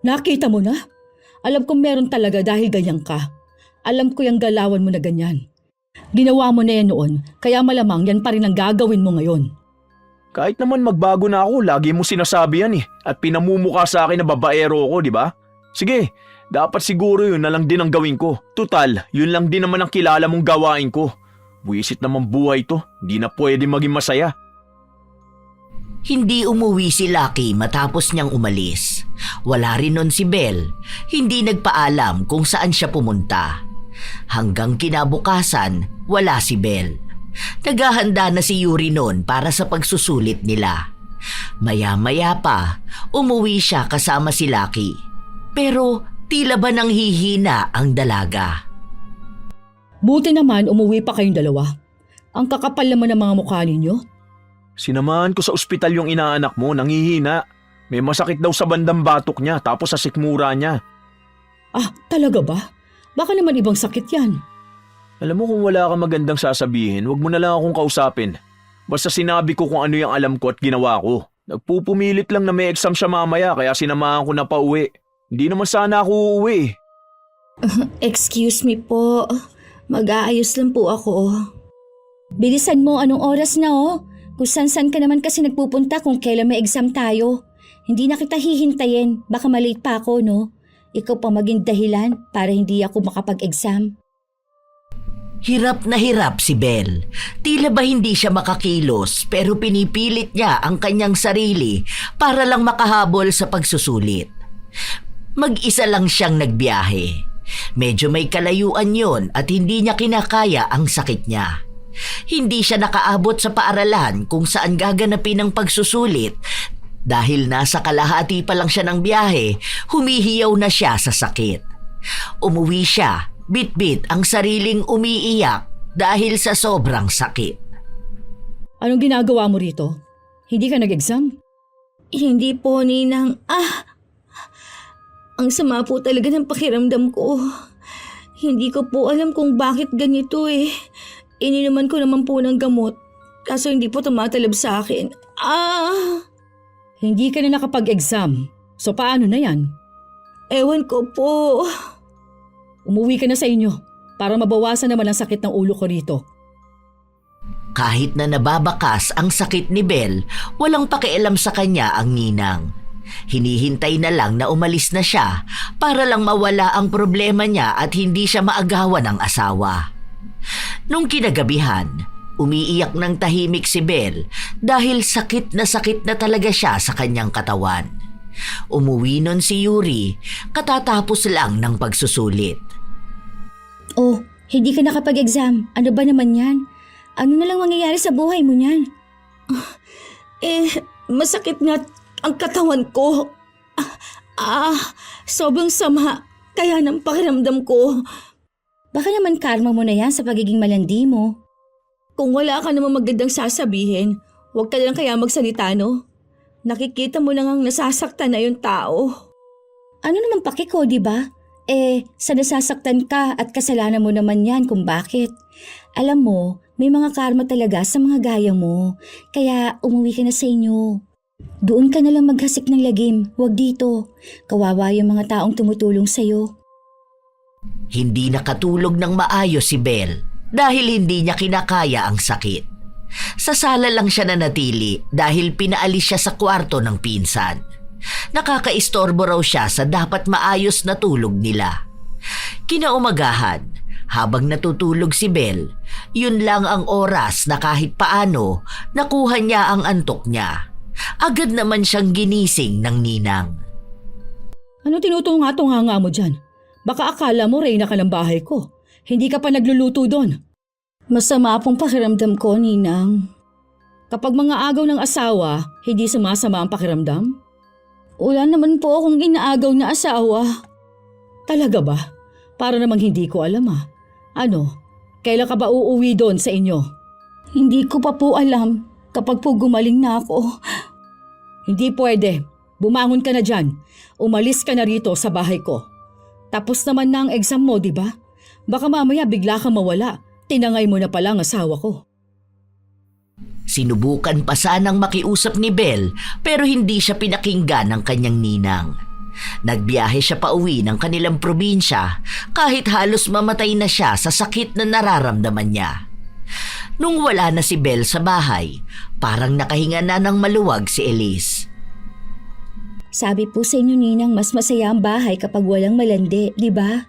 Nakita mo na? Alam kong meron talaga dahil ganyan ka. Alam ko yung galawan mo na ganyan. Ginawa mo na yan noon, kaya malamang yan pa rin ang gagawin mo ngayon. Kahit naman magbago na ako, lagi mo sinasabi yan eh. At pinamumukha sa akin na babaero ko, di ba? Sige, dapat siguro yun na lang din ang gawin ko. Tutal, yun lang din naman ang kilala mong gawain ko. Buwisit naman buhay to, hindi na pwede maging masaya. Hindi umuwi si Lucky matapos niyang umalis. Wala rin nun si Belle. Hindi nagpaalam kung saan siya pumunta. Hanggang kinabukasan, wala si Belle. Naghahanda na si Yuri noon para sa pagsusulit nila. Maya-maya pa, umuwi siya kasama si Lucky. Pero tila ba nang hihina ang dalaga? Buti naman umuwi pa kayong dalawa. Ang kakapal naman ng mga mukha ninyo. Sinamahan ko sa ospital yung inaanak mo, nangihina. May masakit daw sa bandang batok niya tapos sa sikmura niya. Ah, talaga ba? Baka naman ibang sakit yan. Alam mo kung wala kang magandang sasabihin, wag mo na lang akong kausapin. Basta sinabi ko kung ano yung alam ko at ginawa ko. Nagpupumilit lang na may exam siya mamaya kaya sinamahan ko na pauwi. Hindi naman sana ako uuwi. Excuse me po. Mag-aayos lang po ako. Bilisan mo, anong oras na oh? Kung san-san ka naman kasi nagpupunta kung kailan may exam tayo. Hindi na kita hihintayin. Baka malate pa ako, no? Ikaw pa maging dahilan para hindi ako makapag-exam. Hirap na hirap si Belle. Tila ba hindi siya makakilos pero pinipilit niya ang kanyang sarili para lang makahabol sa pagsusulit. Mag-isa lang siyang nagbiyahe. Medyo may kalayuan yon at hindi niya kinakaya ang sakit niya. Hindi siya nakaabot sa paaralan kung saan gaganapin ang pagsusulit. Dahil nasa kalahati pa lang siya ng biyahe, humihiyaw na siya sa sakit. Umuwi siya, bit-bit ang sariling umiiyak dahil sa sobrang sakit. Anong ginagawa mo rito? Hindi ka nag-exam? Hindi po, Ninang. Ang sama po talaga ng pakiramdam ko. Hindi ko po alam kung bakit ganito eh. Ininuman ko naman po ng gamot. Kaso hindi po tumatalab sa akin. Hindi ka na nakapag-exam. So paano na yan? Ewan ko po. Umuwi ka na sa inyo para mabawasan naman ang sakit ng ulo ko rito. Kahit na nababakas ang sakit ni Belle, walang pakialam sa kanya ang ninang. Hinihintay na lang na umalis na siya para lang mawala ang problema niya at hindi siya maagawan ng asawa. Nung kinagabihan, umiiyak ng tahimik si Belle dahil sakit na talaga siya sa kanyang katawan. Umuwi nun si Yuri, katatapos lang ng pagsusulit. Oh, hindi ka nakapag-exam. Ano ba naman yan? Ano na lang mangyayari sa buhay mo niyan? Masakit nga ang katawan ko. Sobrang sama. Kaya ng pakiramdam ko. Baka naman karma mo na yan sa pagiging malandi mo. Kung wala ka namang magandang sasabihin, huwag ka lang kaya magsalita, no? Nakikita mo lang ang nasasaktan na yung tao. Ano naman paki ko, di ba? Sa nasasaktan ka at kasalanan mo naman yan kung bakit. Alam mo, may mga karma talaga sa mga gaya mo. Kaya umuwi ka na sa inyo. Doon ka na lang maghasik ng lagim, huwag dito. Kawawa yung mga taong tumutulong sa'yo. Hindi nakatulog ng maayos si Belle dahil hindi niya kinakaya ang sakit. Sa sala lang siya nanatili dahil pinaalis siya sa kwarto ng pinsan. Nakakaistorbo raw siya sa dapat maayos na tulog nila. Kinaumagahan, habang natutulog si Belle, yun lang ang oras na kahit paano nakuha niya ang antok niya. Agad naman siyang ginising ng ninang. Ano tinutunga-tunga mo dyan? Baka akala mo reyna ka ng bahay ko. Hindi ka pa nagluluto doon. Masama pong pakiramdam ko, Ninang. Kapag mga agaw ng asawa, hindi sumasama ang pakiramdam? Wala naman po akong inaagaw na asawa. Talaga ba? Para namang hindi ko alam ah. Ano? Kailan ka ba uuwi doon sa inyo? Hindi ko pa po alam kapag po gumaling na ako. Hindi pwede. Bumangon ka na dyan. Umalis ka na rito sa bahay ko. Tapos naman na ang exam mo, di ba? Baka mamaya bigla ka mawala. Tinangay mo na pala ang asawa ko. Sinubukan pa sanang makiusap ni Bel pero hindi siya pinakinggan ng kanyang ninang. Nagbiyahe siya pa uwi ng kanilang probinsya kahit halos mamatay na siya sa sakit na nararamdaman niya. Nung wala na si Bel sa bahay, parang nakahinga na ng maluwag si Elise. Sabi po sa inyo, Ninang, mas masaya ang bahay kapag walang malandi, di ba?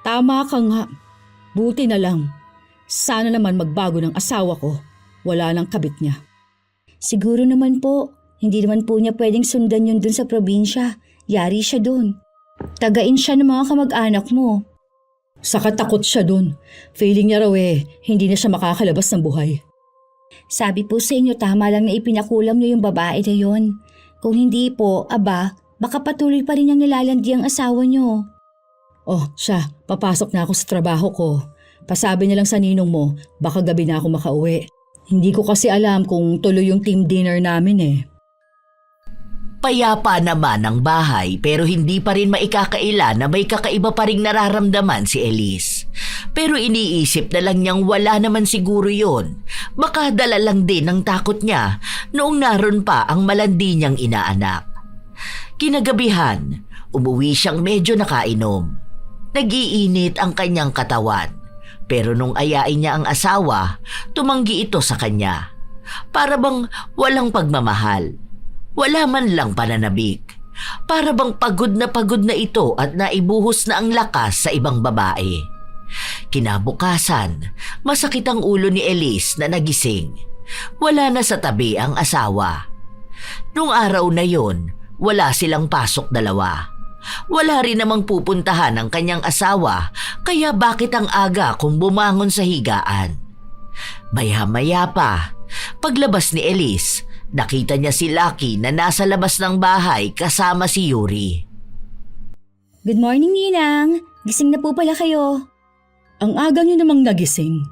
Tama ka nga. Buti na lang. Sana naman magbago ng asawa ko. Wala nang kabit niya. Siguro naman po, hindi naman po niya pwedeng sundan yun dun sa probinsya. Yari siya dun. Tagain siya ng mga kamag-anak mo. Saka takot siya dun. Feeling niya raw hindi na siya makakalabas ng buhay. Sabi po sa inyo, tama lang na ipinakulam niyo yung babae na yun. Kung hindi po, baka patuloy pa rin niyang nilalandi ang asawa niyo. Oh, siya, papasok na ako sa trabaho ko. Pasabi niya lang sa ninong mo, baka gabi na ako makauwi. Hindi ko kasi alam kung tuloy yung team dinner namin Payapa naman ang bahay pero hindi pa rin maikakaila na may kakaiba pa ring nararamdaman si Elise. Pero iniisip na lang niyang wala naman siguro yon. Baka dala lang din ng takot niya noong naroon pa ang malandi niyang inaanak. Kinagabihan, umuwi siyang medyo nakainom. Nag-iinit ang kanyang katawan. Pero nung ayain niya ang asawa, tumanggi ito sa kanya. Para bang walang pagmamahal. Wala man lang pananabik. Para bang pagod na ito at naibuhos na ang lakas sa ibang babae. Kinabukasan, masakit ang ulo ni Elise na nagising. Wala na sa tabi ang asawa. Nung araw na yon, wala silang pasok dalawa. Wala rin namang pupuntahan ang kanyang asawa, kaya bakit ang aga kung bumangon sa higaan? Maya-maya pa, paglabas ni Elise, nakita niya si Lucky na nasa labas ng bahay kasama si Yuri. Good morning, Ninang. Gising na po pala kayo. Ang aga niyo namang nagising.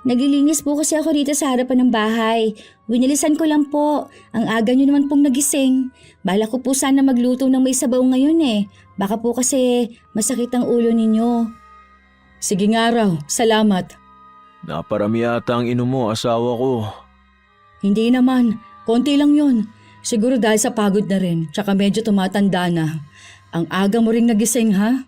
Naglilinis po kasi ako dito sa harapan ng bahay. Winilisan ko lang po. Ang aga nyo naman pong nagising. Bala ko po sana magluto ng may sabaw ngayon Baka po kasi masakit ang ulo ninyo. Sige nga raw, salamat. Naparami yata ang inom mo, asawa ko. Hindi naman, konti lang yon. Siguro dahil sa pagod na rin, tsaka medyo tumatanda na. Ang aga mo ring nagising ha?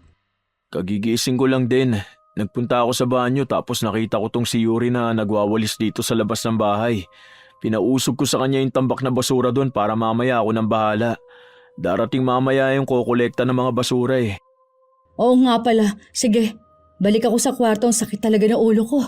Kagigising ko lang din. Nagpunta ako sa banyo tapos nakita ko tong si Yuri na nagwawalis dito sa labas ng bahay. Pinausog ko sa kanya yung tambak na basura doon para mamaya ako nang bahala. Darating mamaya yung kokolekta ng mga basura Oo nga pala. Sige, balik ako sa kwarto. Ang sakit talaga ng ulo ko.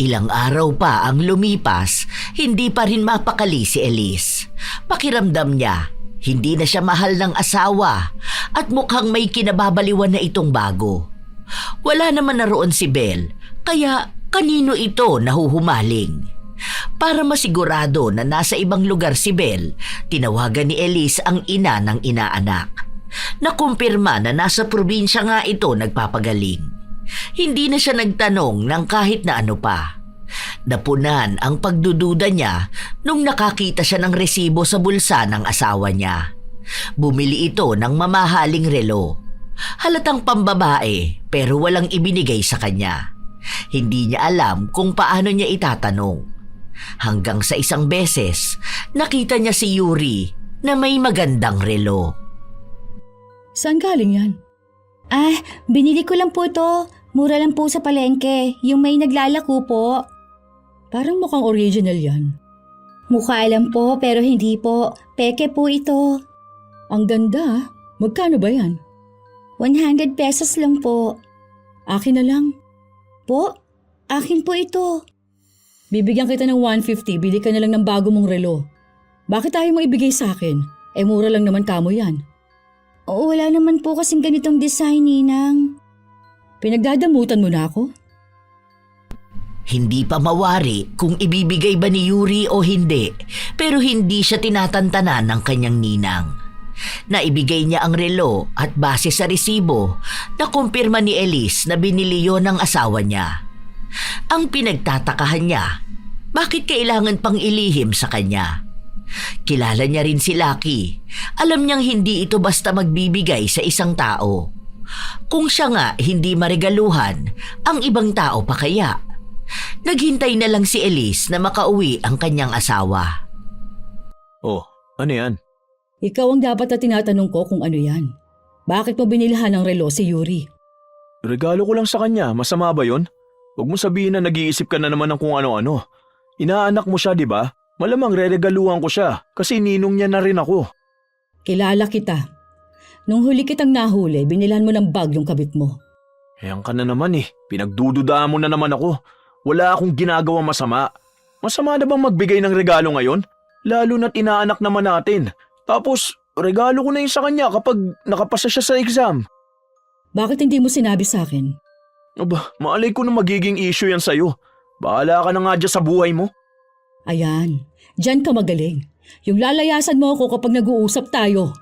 Ilang araw pa ang lumipas, hindi pa rin mapakali si Elise. Pakiramdam niya, hindi na siya mahal ng asawa at mukhang may kinababaliwan na itong bago. Wala naman naroon si Bel, kaya kanino ito nahuhumaling? Para masigurado na nasa ibang lugar si Bel, tinawagan ni Elise ang ina ng inaanak. Nakumpirma na nasa probinsya nga ito nagpapagaling. Hindi na siya nagtanong ng kahit na ano pa. Napunan ang pagdududa niya nung nakakita siya ng resibo sa bulsa ng asawa niya. Bumili ito ng mamahaling relo. Halatang pambabae pero walang ibinigay sa kanya. Hindi niya alam kung paano niya itatanong. Hanggang sa isang beses, nakita niya si Yuri na may magandang relo. Saan galing yan? Binili ko lang po to. Mura lang po sa palengke. Yung may naglalako po. Parang mukhang original yan. Mukha lang po pero hindi po. Peke po ito. Ang ganda. Magkano ba yan? 100 pesos lang po. Akin na lang. Po? Akin po ito. Bibigyan kita ng 150, bili ka na lang ng bago mong relo. Bakit ayaw mo ibigay sa akin? Mura lang naman kamo yan. Oo, wala naman po kasing ganitong design, Ninang. Pinagdadamutan mo na ako? Hindi pa mawari kung ibibigay ba ni Yuri o hindi, pero hindi siya tinatantanan ng kanyang ninang. Naibigay niya ang relo at base sa resibo, nakumpirma ni Elise na binili yon ng asawa niya. Ang pinagtatakahan niya, bakit kailangan pang ilihim sa kanya? Kilala niya rin si Lucky. Alam niyang hindi ito basta magbibigay sa isang tao. Kung siya nga hindi maregaluhan, ang ibang tao pa kaya? Naghintay na lang si Elise na makauwi ang kanyang asawa. Oh, ano yan? Ikaw ang dapat na tinatanong ko kung ano yan. Bakit mo binilhan ng relo si Yuri? Regalo ko lang sa kanya, masama ba yon? Huwag mo sabihin na nag-iisip ka na naman ng kung ano-ano. Inaanak mo siya, di ba? Malamang reregaluhan ko siya kasi ninong niya na rin ako. Kilala kita. Nung huli kitang nahuli, binilhan mo ng bag yung kabit mo. Ayan ka na naman eh. Pinagdududaan mo na naman ako. Wala akong ginagawa masama. Masama na bang magbigay ng regalo ngayon? Lalo na't inaanak naman natin. Tapos, regalo ko na yun sa kanya kapag nakapasa siya sa exam. Bakit hindi mo sinabi sa akin? Aba, maalay ko na magiging issue yan sa'yo. Bahala ka na nga dyan sa buhay mo. Ayan, dyan ka magaling. Yung lalayasan mo ako kapag nag-uusap tayo.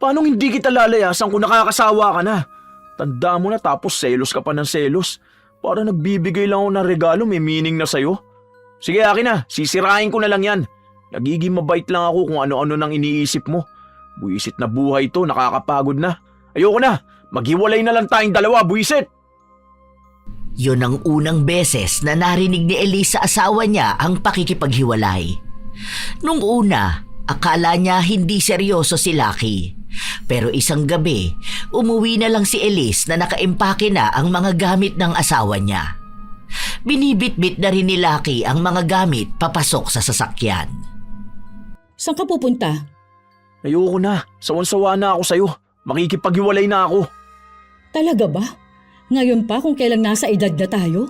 Paano hindi kita lalayasan kung nakakasawa ka na? Tanda mo na tapos selos ka pa ng selos. Para nagbibigay lang ako ng regalo may meaning na sa'yo. Sige akin na, sisirain ko na lang yan. Nagiging mabait lang ako kung ano-ano nang iniisip mo. Buwisit na buhay to, nakakapagod na. Ayoko na, maghiwalay na lang tayong dalawa, buwisit! Yun ang unang beses na narinig ni Elise sa asawa niya ang pakikipaghiwalay. Nung una, akala niya hindi seryoso si Lucky. Pero isang gabi, umuwi na lang si Elise na nakaimpake na ang mga gamit ng asawa niya. Binibitbit na rin ni Lucky ang mga gamit papasok sa sasakyan. Saan ka pupunta? Ayoko na, sawan-sawa na ako sa'yo. Makikipaghiwalay na ako. Talaga ba? Ngayon pa kung kailang nasa edad na tayo?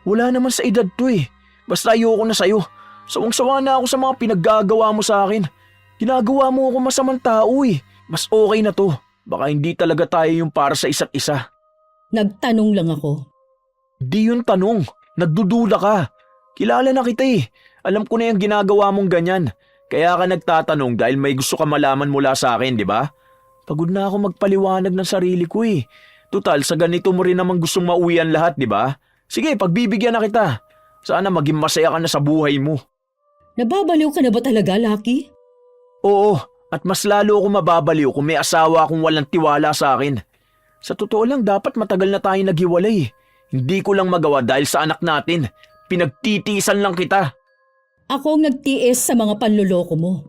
Wala naman sa edad to eh. Basta ayoko na sa'yo. Sawang-sawa na ako sa mga pinaggagawa mo sa akin. Ginagawa mo ako masamang tao eh. Mas okay na to. Baka hindi talaga tayo yung para sa isa't isa. Nagtanong lang ako. Di yun tanong. Nagdududa ka. Kilala na kita eh. Alam ko na yung ginagawa mong ganyan. Kaya ka nagtatanong dahil may gusto ka malaman mula sa akin, di ba? Pagod na ako magpaliwanag ng sarili ko eh. Tutal, sa ganito mo rin naman gustong mauwian lahat, di ba? Sige, pagbibigyan na kita. Sana maging masaya ka na sa buhay mo. Nababaliw ka na ba talaga, Lucky? Oo, at mas lalo ako mababaliw kung may asawa akong walang tiwala sa akin. Sa totoo lang, dapat matagal na tayo naghiwalay. Hindi ko lang magawa dahil sa anak natin. Pinagtitiisan lang kita. Ako ang nagtiis sa mga panloloko mo.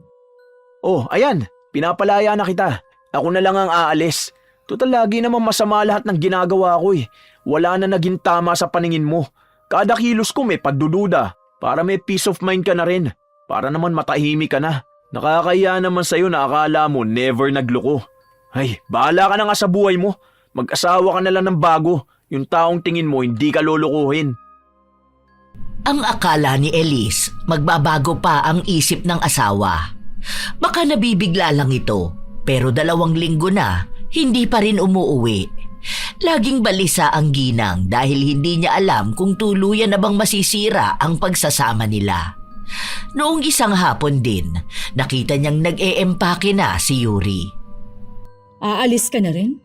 Oh, ayan, pinapalaya na kita. Ako na lang ang aalis. Total lagi naman masama lahat ng ginagawa ko eh. Wala na naging tama sa paningin mo. Kada kilos ko may pagdududa. Para may peace of mind ka na rin. Para naman matahimik ka na. Nakakahiya naman sa'yo na akala mo never nagloko. Ay, bahala ka na nga sa buhay mo. Mag-asawa ka na lang ng bago. Yung taong tingin mo hindi ka lolokohin. Ang akala ni Elise, magbabago pa ang isip ng asawa. Baka nabibigla lang ito, pero 2 linggo na, hindi pa rin umuuwi. Laging balisa ang ginang dahil hindi niya alam kung tuluyan na bang masisira ang pagsasama nila. Noong isang hapon din, nakita niyang nag-eempake na si Yuri. Aalis ka na rin?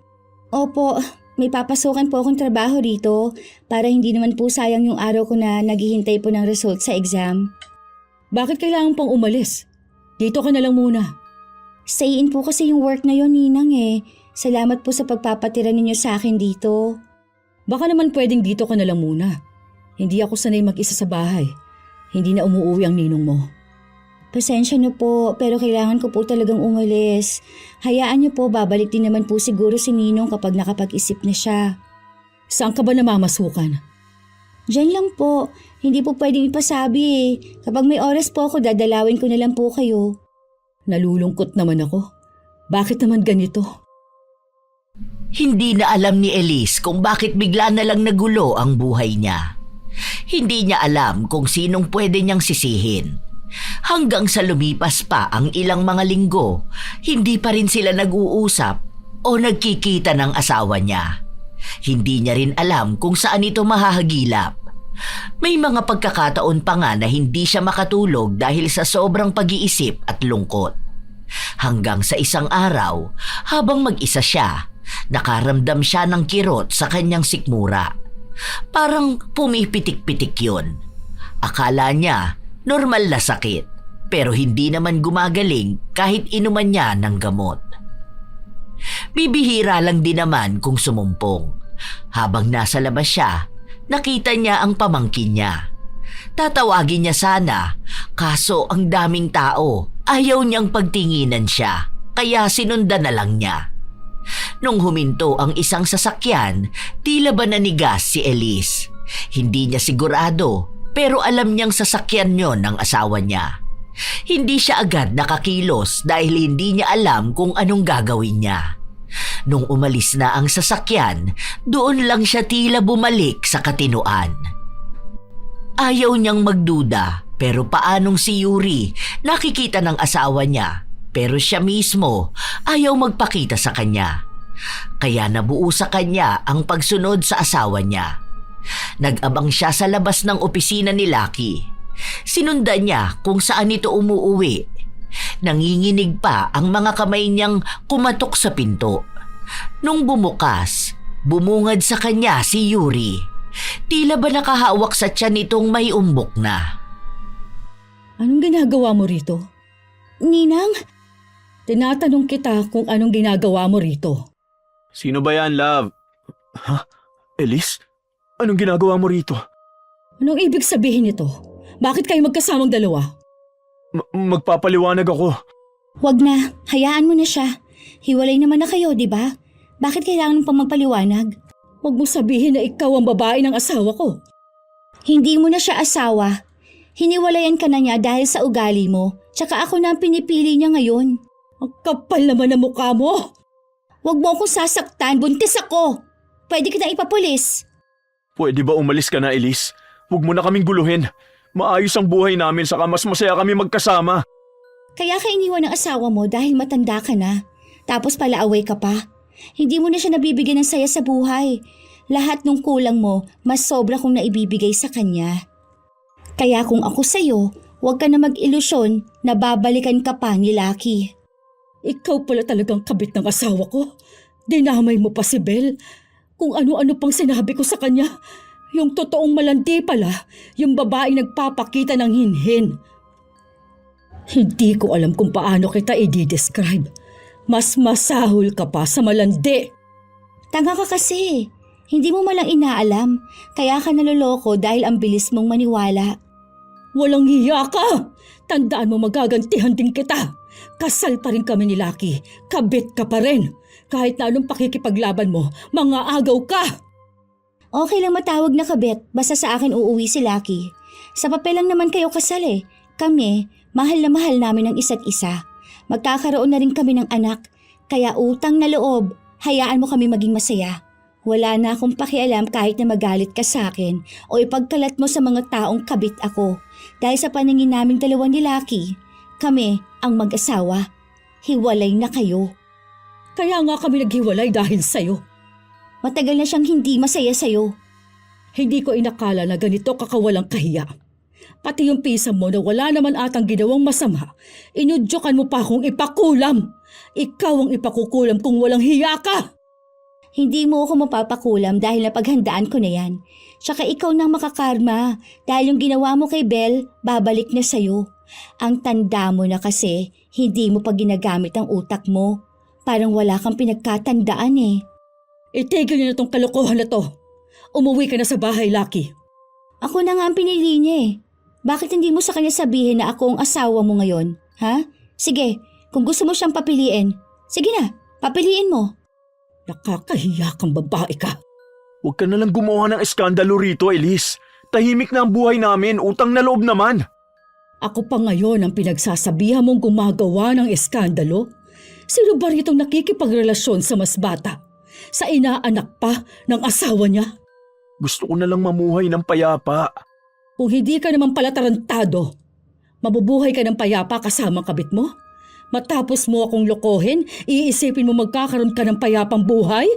Opo, may papasukan po akong trabaho rito para hindi naman po sayang yung araw ko na naghihintay po ng result sa exam. Bakit kailangan pang umalis? Dito ka na lang muna. Stay in po kasi yung work na yon, Ninang eh. Salamat po sa pagpapatira ninyo sa akin dito. Baka naman pwedeng dito ka na lang muna. Hindi ako sanay mag-isa sa bahay. Hindi na umuwi ang ninong mo. Pasensya na po, pero kailangan ko po talagang umalis. Hayaan niyo po, babalik din naman po siguro si Ninong kapag nakapag-isip na siya. Saan ka ba namamasukan? Diyan lang po, hindi po pwedeng ipasabi eh. Kapag may oras po ako, dadalawin ko na lang po kayo. Nalulungkot naman ako. Bakit naman ganito? Hindi na alam ni Elise kung bakit bigla na lang nagulo ang buhay niya. Hindi niya alam kung sinong pwede niyang sisihin. Hanggang sa lumipas pa ang ilang mga linggo, hindi pa rin sila nag-uusap o nagkikita ng asawa niya. Hindi niya rin alam kung saan ito mahahagilap. May mga pagkakataon pa nga na hindi siya makatulog dahil sa sobrang pag-iisip at lungkot. Hanggang sa isang araw, habang mag-isa siya, nakaramdam siya ng kirot sa kanyang sikmura. Parang pumipitik-pitik yun. Akala niya normal na sakit, pero hindi naman gumagaling kahit inuman niya ng gamot. Bibihira lang din naman kung sumumpong. Habang nasa labas siya, nakita niya ang pamangkin niya. Tatawagin niya sana, kaso ang daming tao, ayaw niyang pagtinginan siya, kaya sinundan na lang niya. Nung huminto ang isang sasakyan, tila ba nanigas si Elise. Hindi niya sigurado, pero alam niyang sasakyan yon ng asawa niya. Hindi siya agad nakakilos dahil hindi niya alam kung anong gagawin niya. Nung umalis na ang sasakyan, doon lang siya tila bumalik sa katinuan. Ayaw niyang magduda, pero paanong si Yuri nakikita ng asawa niya, pero siya mismo ayaw magpakita sa kanya. Kaya nabuo sa kanya ang pagsunod sa asawa niya. Nag-abang siya sa labas ng opisina ni Lucky. Sinundan niya kung saan ito umuuwi. Nanginginig pa ang mga kamay niyang kumatok sa pinto. Nung bumukas, bumungad sa kanya si Yuri. Tila ba nakahawak sa tiyan nitong may umbok na. Anong ginagawa mo rito? Ninang, Tinatanong kita kung anong ginagawa mo rito. Sino ba yan, love? Ha? Elise? Anong ginagawa mo rito? Anong ibig sabihin nito? Bakit kayo magkasamang dalawa? Magpapaliwanag ako. wag na. Hayaan mo na siya. Hiwalay naman na kayo, di ba? Bakit kailangan pang magpaliwanag? Huwag mo sabihin na ikaw ang babae ng asawa ko. Hindi mo na siya asawa. Hiniwalayan ka na niya dahil sa ugali mo. Tsaka ako na ang pinipili niya ngayon. Ang kapal naman ng mukha mo. Huwag mo akong sasaktan. Buntis ako. Pwede kita ipapulis. Pwede ba umalis ka na, Elise? Huwag mo na kaming guluhin. Maayos ang buhay namin saka mas masaya kami magkasama. Kaya ka iniwan ng asawa mo dahil matanda ka na. Tapos palaaway ka pa. Hindi mo na siya nabibigyan ng saya sa buhay. Lahat ng kulang mo, mas sobra kong naibibigay sa kanya. Kaya kung ako sa'yo, huwag ka na mag-ilusyon na babalikan ka pa ni Lucky. Ikaw pala talagang kabit ng asawa ko. Dinamay mo pa si Belle. Kung ano-ano pang sinabi ko sa kanya. Yung totoong malandi pala, yung babaeng nagpapakita ng hinhin. Hindi ko alam kung paano kita i-describe. Mas masahol ka pa sa malandi. Tanga ka kasi. Hindi mo malang inaalam. Kaya ka naloloko dahil ang bilis mong maniwala. Walang hiya ka! Tandaan mo magagantihan din kita. Kasal pa rin kami ni Lucky. Kabit ka pa rin. Kahit na anong pakikipaglaban mo, mga agaw ka! Okay lang matawag na kabit, basta sa akin uuwi si Lucky. Sa papel lang naman kayo kasal eh. Kami, mahal na mahal namin ang isa't isa. Magkakaroon na rin kami ng anak. Kaya utang na loob, hayaan mo kami maging masaya. Wala na akong pakialam kahit na magalit ka sa akin o ipagkalat mo sa mga taong kabit ako. Dahil sa paningin naming dalawa ni Lucky, kami ang mag-asawa. Hiwalay na kayo. Kaya nga kami naghiwalay dahil sa'yo. Matagal na siyang hindi masaya sa'yo. Hindi ko inakala na ganito kakawalang kahiya. Pati yung pisa mo na wala naman atang ginawang masama, inudyokan mo pa akong ipakulam. Ikaw ang ipakukulam kung walang hiya ka. Hindi mo ako mapapakulam dahil napaghandaan ko na yan. Tsaka ikaw nang makakarma dahil yung ginawa mo kay Belle, babalik na sa'yo. Ang tanda mo na kasi, hindi mo pa ginagamit ang utak mo. Parang wala kang pinagkatandaan eh. Itigil niyo na tong kalokohan na to. Umuwi ka na sa bahay, Lucky. Ako na nga ang pinili niya eh. Bakit hindi mo sa kanya sabihin na ako ang asawa mo ngayon? Ha? Sige, kung gusto mo siyang papiliin, sige na, papiliin mo. Nakakahiya kang babae ka. Huwag ka na lang gumawa ng eskandalo rito, Elise. Tahimik na ang buhay namin, utang na loob naman. Ako pa ngayon ang pinagsasabihan mong gumagawa ng eskandalo? Sino ba ritong nakikipagrelasyon sa mas bata? Sa inaanak pa ng asawa niya? Gusto ko na lang mamuhay ng payapa. Kung hindi ka naman pala tarantado, mabubuhay ka ng payapa kasama kabit mo? Matapos mo akong lokohin, iisipin mo magkakaroon ka ng payapang buhay?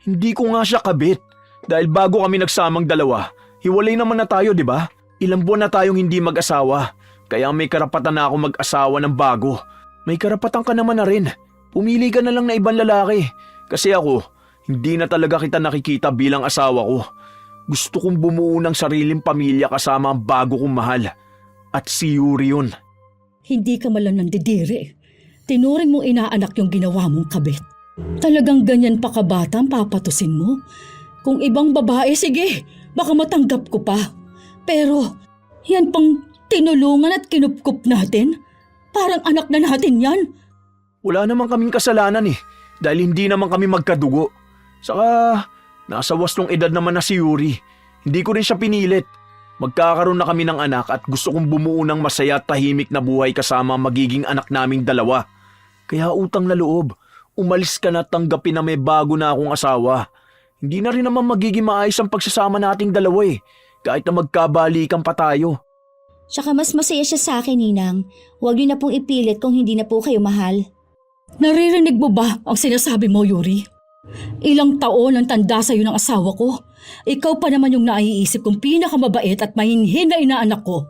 Hindi ko nga siya kabit. Dahil bago kami nagsamang dalawa, hiwalay naman na tayo, di ba? Ilang buwan na tayong hindi mag-asawa. Kaya may karapatan na ako mag-asawa ng bago. May karapatan ka naman na rin. Pumili ka na lang na ibang lalaki. Kasi ako, hindi na talaga kita nakikita bilang asawa ko. Gusto kong bumuo ng sariling pamilya kasama ang bago kong mahal. At si Yuri yun. Hindi ka malang nandidiri. Tinuring mo inaanak yung ginawa mong kabit. Talagang ganyan pa kabata ang papatusin mo? Kung ibang babae, sige, baka matanggap ko pa. Pero, yan pang tinulungan at kinupkup natin? Parang anak na natin yan. Wala naman kaming kasalanan eh. Dahil hindi naman kami magkadugo. Saka, nasa wastong edad naman na si Yuri. Hindi ko rin siya pinilit. Magkakaroon na kami ng anak at gusto kong bumuo ng masaya at tahimik na buhay kasama ang magiging anak naming dalawa. Kaya utang na loob, umalis ka na at tanggapin na may bago na akong asawa. Hindi na rin naman magiging maayos ang pagsasama nating dalawa eh, kahit na magkabalikan pa tayo. Tsaka mas masaya siya sa akin, Ninang. Huwag niyo na pong ipilit kung hindi na po kayo mahal. Naririnig mo ba ang sinasabi mo, Yuri? Ilang taon ang tanda sa'yo ng asawa ko. Ikaw pa naman yung naiisip kong pinakamabait at mahinhin na inaanak ko.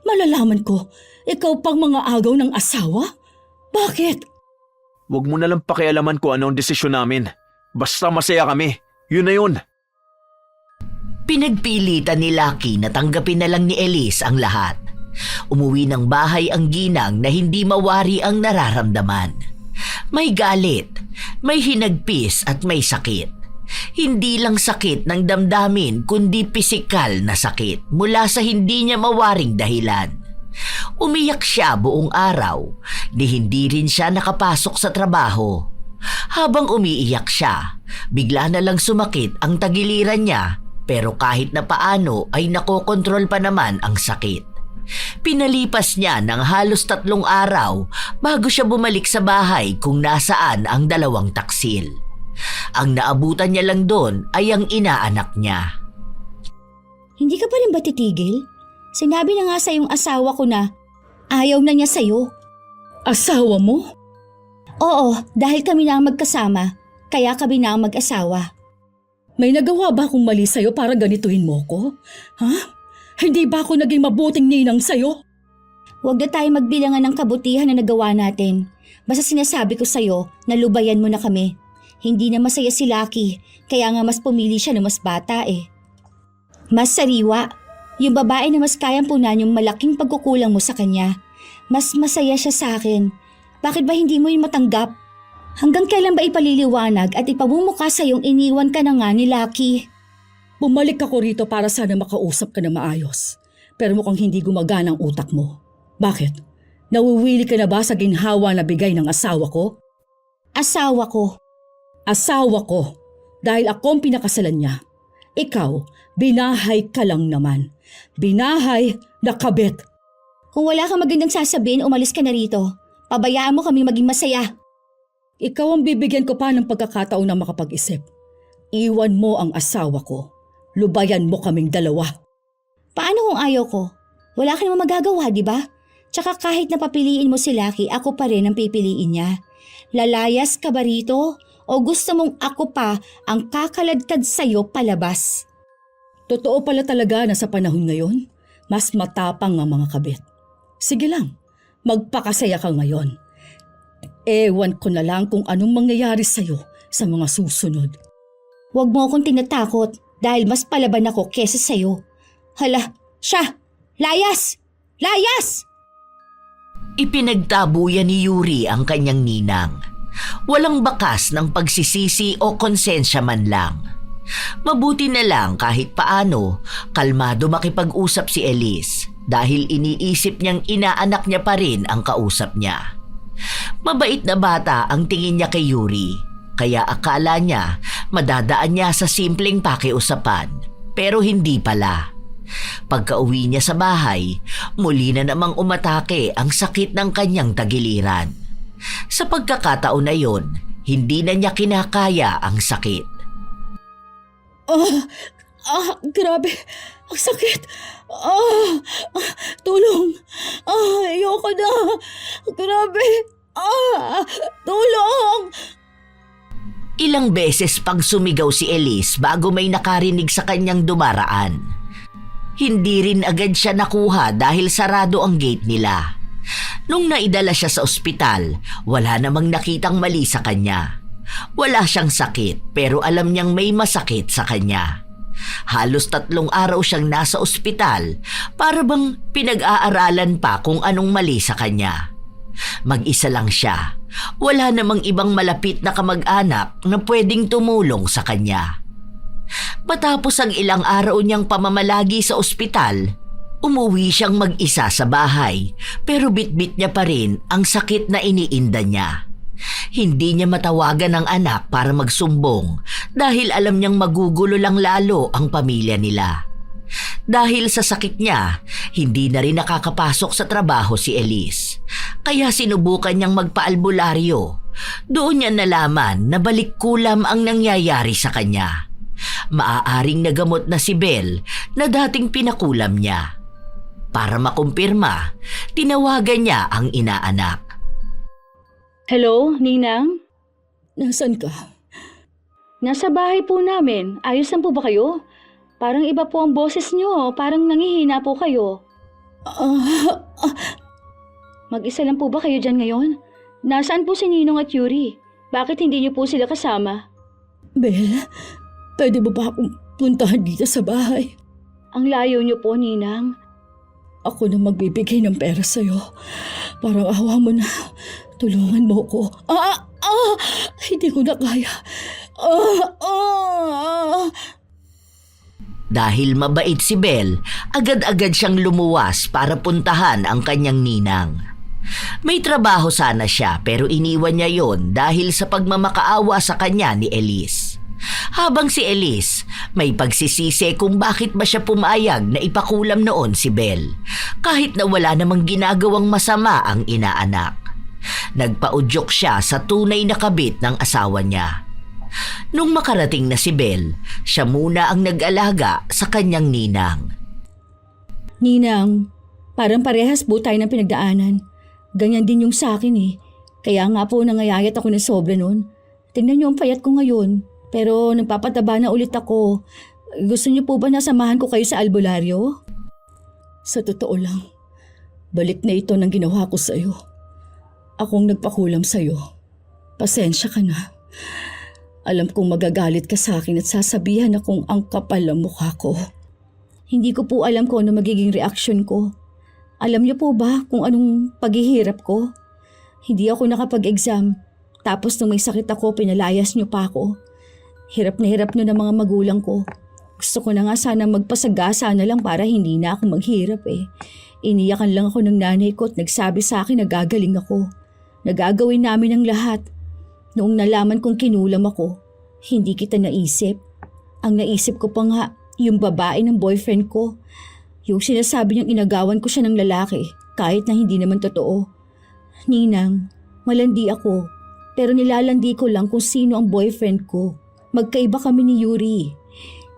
Malalaman ko, ikaw pang mga agaw ng asawa? Bakit? Huwag mo na lang pakialaman kung ano ang desisyon namin. Basta masaya kami. Yun na yun. Pinagpilitan ni Lucky na tanggapin na lang ni Elise ang lahat. Umuwi ng bahay ang ginang na hindi mawari ang nararamdaman. May galit, may hinagpis at may sakit. Hindi lang sakit ng damdamin kundi pisikal na sakit mula sa hindi niya mawaring dahilan. Umiyak siya buong araw ni hindi rin siya nakapasok sa trabaho. Habang umiiyak siya, bigla na lang sumakit ang tagiliran niya pero kahit na paano ay nakokontrol pa naman ang sakit. Pinalipas niya ng halos 3 araw bago siya bumalik sa bahay kung nasaan ang 2 taksil. Ang naabutan niya lang doon ay ang inaanak niya. Hindi ka pa rin ba titigil? Sinabi na nga sa iyong asawa ko na ayaw na niya sa'yo. Asawa mo? Oo, dahil kami na ang magkasama, kaya kami na ang mag-asawa. May nagawa ba akong mali sa'yo para ganituhin mo ko? Ha? Hindi ba ako naging mabuting ninang sa'yo? Huwag na tayo magbilangan ng kabutihan na nagawa natin. Basta sinasabi ko sa'yo na lubayan mo na kami. Hindi na masaya si Lucky, kaya nga mas pumili siya na mas bata eh. Mas sariwa. Yung babae na mas kayang punan yung malaking pagkukulang mo sa kanya. Mas masaya siya sa akin. Bakit ba hindi mo yun matanggap? Hanggang kailan ba ipaliliwanag at ipamumukha sa yung iniwan ka na nga ni Lucky? Bumalik ako rito para sana makausap ka na maayos. Pero mukhang hindi gumagana ang utak mo. Bakit? Nawiwili ka na ba sa ginhawa na bigay ng asawa ko? Asawa ko. Asawa ko. Dahil akong pinakasalan niya. Ikaw, binahay ka lang naman. Binahay na kabit. Kung wala kang magandang sasabihin, umalis ka na rito. Pabayaan mo kami maging masaya. Ikaw ang bibigyan ko pa ng pagkakataon na makapag-isip. Iwan mo ang asawa ko. Lubayan mo kaming 2. Paano kung ayaw ko? Wala ka namang magagawa, di ba? Tsaka kahit napapiliin mo si Lucky, ako pa rin ang pipiliin niya. Lalayas ka ba rito? O gusto mong ako pa ang kakaladkad sa'yo palabas? Totoo pala talaga na sa panahon ngayon, mas matapang ang mga kabit. Sige lang, magpakasaya ka ngayon. Ewan ko na lang kung anong mangyayari sa'yo sa mga susunod. Huwag mo akong tinatakot dahil mas palaban ako kesa sa'yo. Hala, siya! Layas! Layas! Ipinagtabuyan ni Yuri ang kanyang ninang. Walang bakas ng pagsisisi o konsensya man lang. Mabuti na lang kahit paano, kalmado makipag-usap si Elise dahil iniisip niyang inaanak niya pa rin ang kausap niya. Mabait na bata ang tingin niya kay Yuri, kaya akala niya madadaan niya sa simpleng pakiusapan, pero hindi pala. Pagka-uwi niya sa bahay, muli na namang umatake ang sakit ng kanyang tagiliran. Sa pagkakataon na yon, hindi na niya kinakaya ang sakit. Grabe. Ang sakit. Tulong. Ayoko na. Grabe. Ilang beses pang sumigaw si Elise bago may nakarinig sa kanyang dumaraan. Hindi rin agad siya nakuha dahil sarado ang gate nila. Nung naidala siya sa ospital, wala namang nakitang mali sa kanya. Wala siyang sakit pero alam niyang may masakit sa kanya. Halos 3 araw siyang nasa ospital para bang pinag-aaralan pa kung anong mali sa kanya. Mag-isa lang siya. Wala namang ibang malapit na kamag-anak na pwedeng tumulong sa kanya. Matapos ang ilang araw niyang pamamalagi sa ospital, umuwi siyang mag-isa sa bahay pero bitbit niya pa rin ang sakit na iniinda niya. Hindi niya matawagan ang anak para magsumbong dahil alam niyang magugulo lang lalo ang pamilya nila. Dahil sa sakit niya, hindi na rin nakakapasok sa trabaho si Elise. Kaya sinubukan niyang magpaalbularyo. Doon niya nalaman na balik kulam ang nangyayari sa kanya. Maaaring nagamot na si Belle na dating pinakulam niya. Para makumpirma, tinawagan niya ang inaanak. Hello, Ninang? Nasaan ka? Nasa bahay po namin. Ayos lang po ba kayo? Parang iba po ang boses niyo. Parang nangihina po kayo. Mag-isa lang po ba kayo dyan ngayon? Nasaan po si Ninong at Yuri? Bakit hindi niyo po sila kasama? Belle, pwede mo ba akong puntahan dito sa bahay? Ang layo niyo po, Ninang. Ako na magbibigay ng pera sa'yo. Parang awa mo na. Tulungan mo ko. Hindi ko na kaya. Dahil mabait si Belle, agad-agad siyang lumuwas para puntahan ang kanyang ninang. May trabaho sana siya pero iniwan niya yon dahil sa pagmamakaawa sa kanya ni Elise. Habang si Elise, may pagsisisi kung bakit ba siya pumayag na ipakulam noon si Belle, kahit na wala namang ginagawang masama ang inaanak. Nagpaudyok siya sa tunay na kabit ng asawa niya. Nung makarating na si Belle, siya muna ang nag-alaga sa kanyang ninang. Ninang, parang parehas po tayo ng pinagdaanan. Ganyan din yung sa akin eh. Kaya nga po nangayayat ako ng sobra noon. Tingnan niyo ang payat ko ngayon. Pero nagpapataba na ulit ako. Gusto niyo po ba na samahan ko kayo sa albularyo? Sa totoo lang, balik na ito ng ginawa ko sa'yo. Akong nagpakulam sa'yo. Pasensya ka na. Alam kong magagalit ka sa akin at sasabihan akong ang kapal ang mukha ko. Hindi ko po alam kung ano magiging reaksyon ko. Alam niyo po ba kung anong paghihirap ko? Hindi ako nakapag-exam. Tapos nung may sakit ako, pinalayas niyo pa ako. Hirap na hirap niyo ng mga magulang ko. Gusto ko na nga sana magpasagasa na lang para hindi na ako maghirap eh. Iniyakan lang ako ng nanay ko at nagsabi sa akin na gagaling ako. Nagagawin namin ang lahat. Noong nalaman kong kinulam ako, hindi kita naisip. Ang naisip ko pa nga, yung babae ng boyfriend ko. Yung sinasabi niyang inagawan ko siya ng lalaki, kahit na hindi naman totoo. Ninang, malandi ako. Pero nilalandi ko lang kung sino ang boyfriend ko. Magkaiba kami ni Yuri.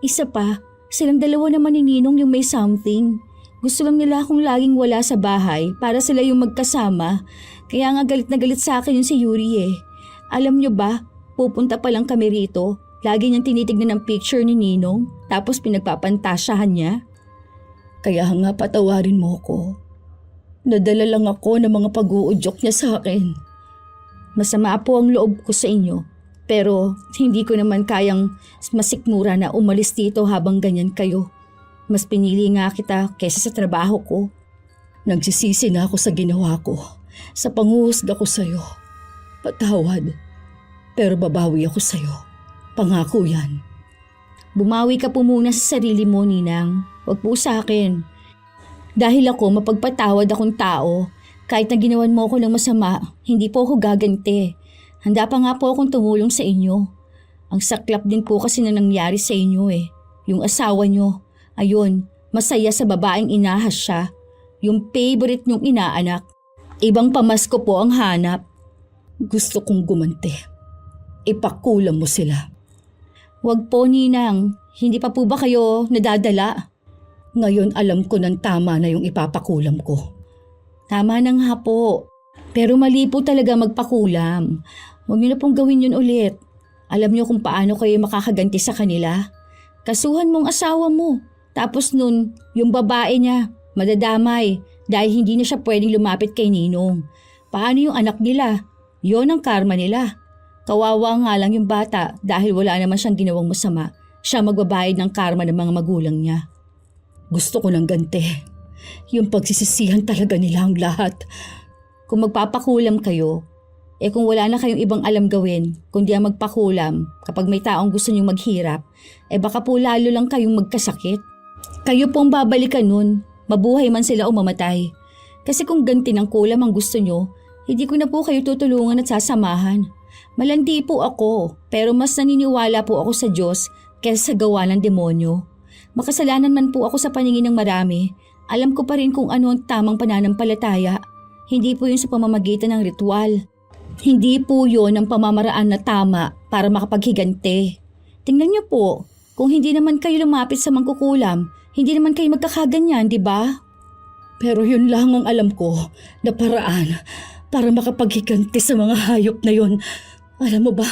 Isa pa, silang dalawa naman ni Ninong yung may something. Gusto lang nila akong laging wala sa bahay para sila yung magkasama. Kaya nga galit na galit sa akin yung si Yuri eh. Alam nyo ba, pupunta pa lang kami rito. Lagi niyang tinitignan ang picture ni Ninong, tapos pinagpapantasyahan niya. Kaya nga patawarin mo ko. Nadala lang ako ng mga pag-uudyok niya sa akin. Masama po ang loob ko sa inyo, pero hindi ko naman kayang masikmura na umalis dito habang ganyan kayo. Mas pinili nga kita kesa sa trabaho ko. Nagsisisi na ako sa ginawa ko, sa panguhusga ko sa'yo. Patawad. Pero babawi ako sa'yo. Pangako yan. Bumawi ka po muna sa sarili mo, Ninang. Huwag po sa akin. Dahil ako mapagpatawad akong tao, kahit na ginawan mo ako ng masama, hindi po ako gaganti. Handa pa nga po akong tumulong sa inyo. Ang saklap din po kasi na nangyari sa inyo eh. Yung asawa nyo, ayun, masaya sa babaeng inahas siya. Yung favorite nyong inaanak. Ibang pamasko po ang hanap. Gusto kong gumanti. Ipakulam mo sila. Wag po, Ninang. Hindi pa po ba kayo nadadala? Ngayon alam ko ng tama na yung ipapakulam ko. Tama na nga po. Pero mali po talaga magpakulam. Huwag niyo na pong gawin yun ulit. Alam niyo kung paano kayo makakaganti sa kanila? Kasuhan mong asawa mo. Tapos nun, yung babae niya, madadamay dahil hindi na siya pwedeng lumapit kay Ninong. Paano yung anak nila? Yon ang karma nila. Kawawa nga lang yung bata dahil wala naman siyang ginawang masama. Siya magbabayad ng karma ng mga magulang niya. Gusto ko ng ganti. Yung pagsisisihan talaga nila ang lahat. Kung magpapakulam kayo, kung wala na kayong ibang alam gawin, kundi ang magpakulam kapag may taong gusto niyong maghirap, baka po lalo lang kayong magkasakit. Kayo pong babalikan nun, mabuhay man sila o mamatay. Kasi kung ganti ng kulam ang gusto niyo, hindi ko na po kayo tutulungan at sasamahan. Malandi po ako, pero mas naniniwala po ako sa Diyos kaysa sa gawa ng demonyo. Makasalanan man po ako sa paningin ng marami, alam ko pa rin kung ano ang tamang pananampalataya. Hindi po yun sa pamamagitan ng ritual. Hindi po yun ang pamamaraan na tama para makapaghiganti. Tingnan niyo po, kung hindi naman kayo lumapit sa mangkukulam, hindi naman kayo magkakaganyan, di ba? Pero yun lang ang alam ko na paraan para makapaghiganti sa mga hayop na yun. Alam mo ba,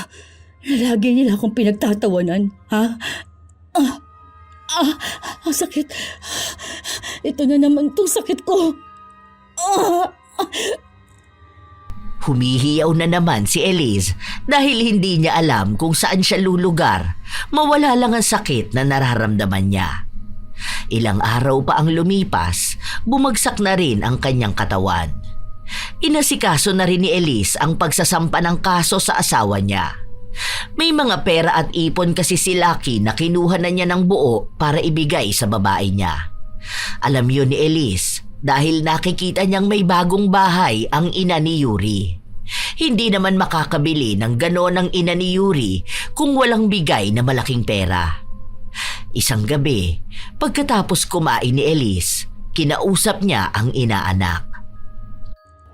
na lagi nila akong pinagtatawanan, ha? Ang sakit. Ito na naman tong sakit ko. Humihiyaw na naman si Elise dahil hindi niya alam kung saan siya lulugar. Mawala lang ang sakit na nararamdaman niya. Ilang araw pa ang lumipas, bumagsak na rin ang kanyang katawan. Inasikaso na rin ni Elise ang pagsasampa ng kaso sa asawa niya. May mga pera at ipon kasi si Lucky na kinuha na niya ng buo para ibigay sa babae niya. Alam yun ni Elise dahil nakikita niyang may bagong bahay ang ina ni Yuri. Hindi naman makakabili ng ganon ang ina ni Yuri kung walang bigay na malaking pera. Isang gabi, pagkatapos kumain ni Elise, kinausap niya ang inaanak.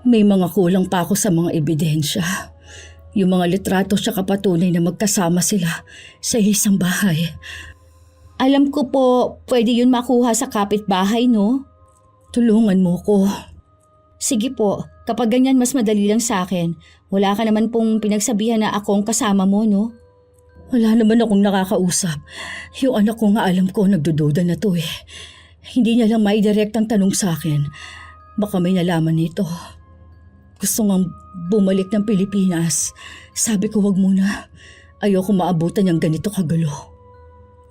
May mga kulang pa ako sa mga ebidensya. Yung mga litrato siya kapatunay na magkasama sila sa isang bahay. Alam ko po, pwede yun makuha sa kapitbahay, no? Tulungan mo ko. Sige po, kapag ganyan mas madali lang sa akin. Wala ka naman pong pinagsabihan na akong kasama mo, no? Wala naman akong nakakausap. Yung anak ko nga alam ko nagdududa na to eh. Hindi niya lang maidirect ang tanong sa akin. Baka may nalaman nito. Gusto ngang bumalik ng Pilipinas. Sabi ko wag muna. Ayoko maabutan ng ganito kagulo.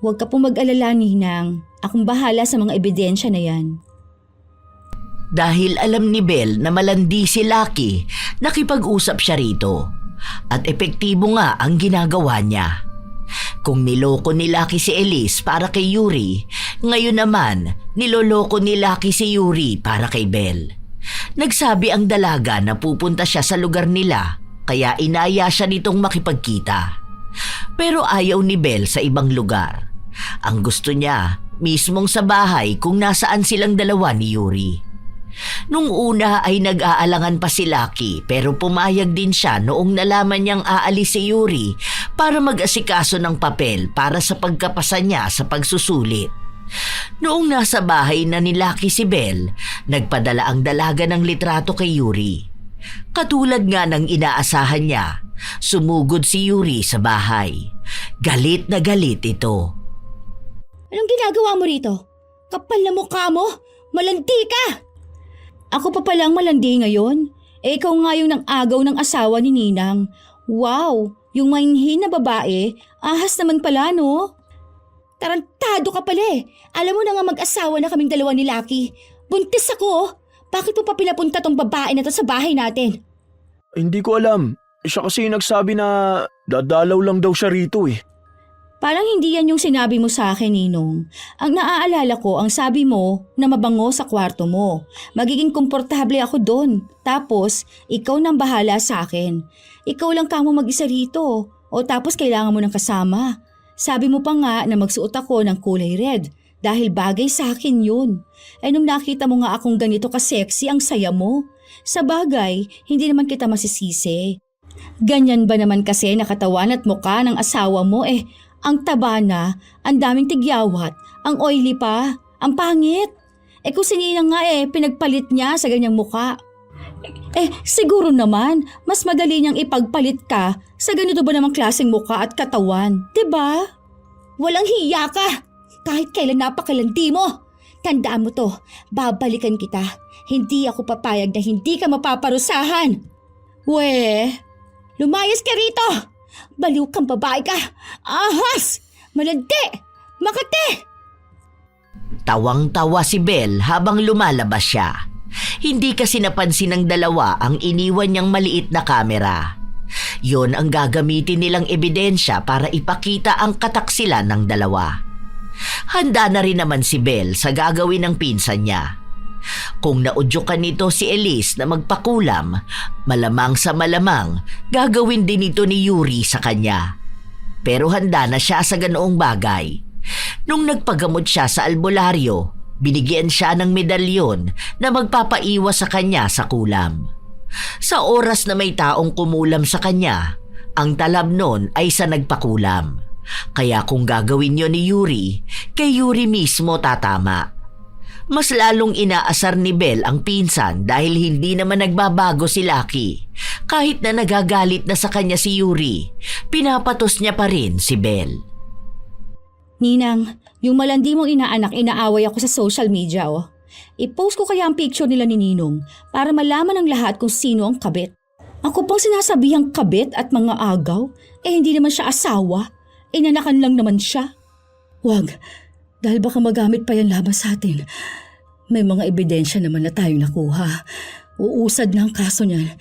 Huwag ka pong mag-alala, Ninang. Akong bahala sa mga ebidensya na yan. Dahil alam ni Belle na malandi si Lucky, nakipag-usap siya rito. At epektibo nga ang ginagawa niya. Kung niloko ni Lucky si Elise para kay Yuri, ngayon naman niloloko ni Lucky si Yuri para kay Belle. Nagsabi ang dalaga na pupunta siya sa lugar nila, kaya inaya siya nitong makipagkita. Pero ayaw ni Belle sa ibang lugar. Ang gusto niya, mismong sa bahay kung nasaan silang dalawa ni Yuri. Nung una ay nag-aalangan pa si Lucky pero pumayag din siya noong nalaman niyang aalis si Yuri para mag-asikaso ng papel para sa pagkapasa niya sa pagsusulit. Noong nasa bahay na ni Lucky si Belle, nagpadala ang dalaga ng litrato kay Yuri. Katulad nga ng inaasahan niya, sumugod si Yuri sa bahay. Galit na galit ito. Anong ginagawa mo rito? Kapal na mukha mo! Malandi ka! Ako pa palang malandi ngayon? Ikaw nga yung nang-agaw ng asawa ni Ninang. Wow! Yung mainhin na babae, ahas naman pala, no? Tarantado ka pala eh. Alam mo na nga mag-asawa na kaming dalawa ni Lucky. Buntis ako. Bakit mo pa pinapunta tong babae na to sa bahay natin? Hindi ko alam. Siya kasi yung nagsabi na dadalaw lang daw siya rito eh. Parang hindi yan yung sinabi mo sa akin, Ninong. Ang naaalala ko, ang sabi mo na mabango sa kwarto mo. Magiging komportable ako doon. Tapos, ikaw nang bahala sa akin. Ikaw lang kamo mag-isa rito. O tapos kailangan mo ng kasama. Sabi mo pa nga na magsuot ako ng kulay red. Dahil bagay sa akin yun. Ay nung nakita mo nga akong ganito ka-sexy, ang saya mo. Sa bagay, hindi naman kita masisisi. Ganyan ba naman kasi nakatawan at mukha ng asawa mo ang taba na, ang daming tigyawat, ang oily pa, ang pangit. Kung si Ninang nga pinagpalit niya sa ganyang mukha. Siguro naman, mas madali niyang ipagpalit ka sa ganito ba namang klaseng muka at katawan, 'di ba? Walang hiya ka! Kahit kailan napakalandi mo! Tandaan mo to, babalikan kita. Hindi ako papayag na hindi ka mapaparusahan. We, Lumayas ka rito! Baliw kang babae ka! Ahas! Malandi! Makati! Tawang-tawa si Belle habang lumalabas siya. Hindi kasi napansin ng dalawa ang iniwan niyang maliit na kamera. Yon ang gagamitin nilang ebidensya para ipakita ang kataksilan ng dalawa. Handa na rin naman si Belle sa gagawin ng pinsan niya. Kung naudyukan nito si Elise na magpakulam, malamang sa malamang gagawin din ito ni Yuri sa kanya. Pero handa na siya sa ganoong bagay. Nung nagpagamot siya sa albularyo, binigyan siya ng medalyon na magpapaiwas sa kanya sa kulam. Sa oras na may taong kumulam sa kanya, ang talab nun ay sa nagpakulam. Kaya kung gagawin yon ni Yuri, kay Yuri mismo tatama. Mas lalong inaasar ni Belle ang pinsan dahil hindi naman nagbabago si Lucky. Kahit na nagagalit na sa kanya si Yuri, pinapatos niya pa rin si Belle. Ninang, yung malandi mong inaanak inaaway ako sa social media I-post ko kaya ang picture nila ni Ninong para malaman ng lahat kung sino ang kabit. Ako pang sinasabihang kabit at mga agaw, hindi naman siya asawa. Inanakan lang naman siya. Wag, dahil baka magamit pa yan laban sa atin. May mga ebidensya naman na tayong nakuha. Uusad na ang kaso niyan.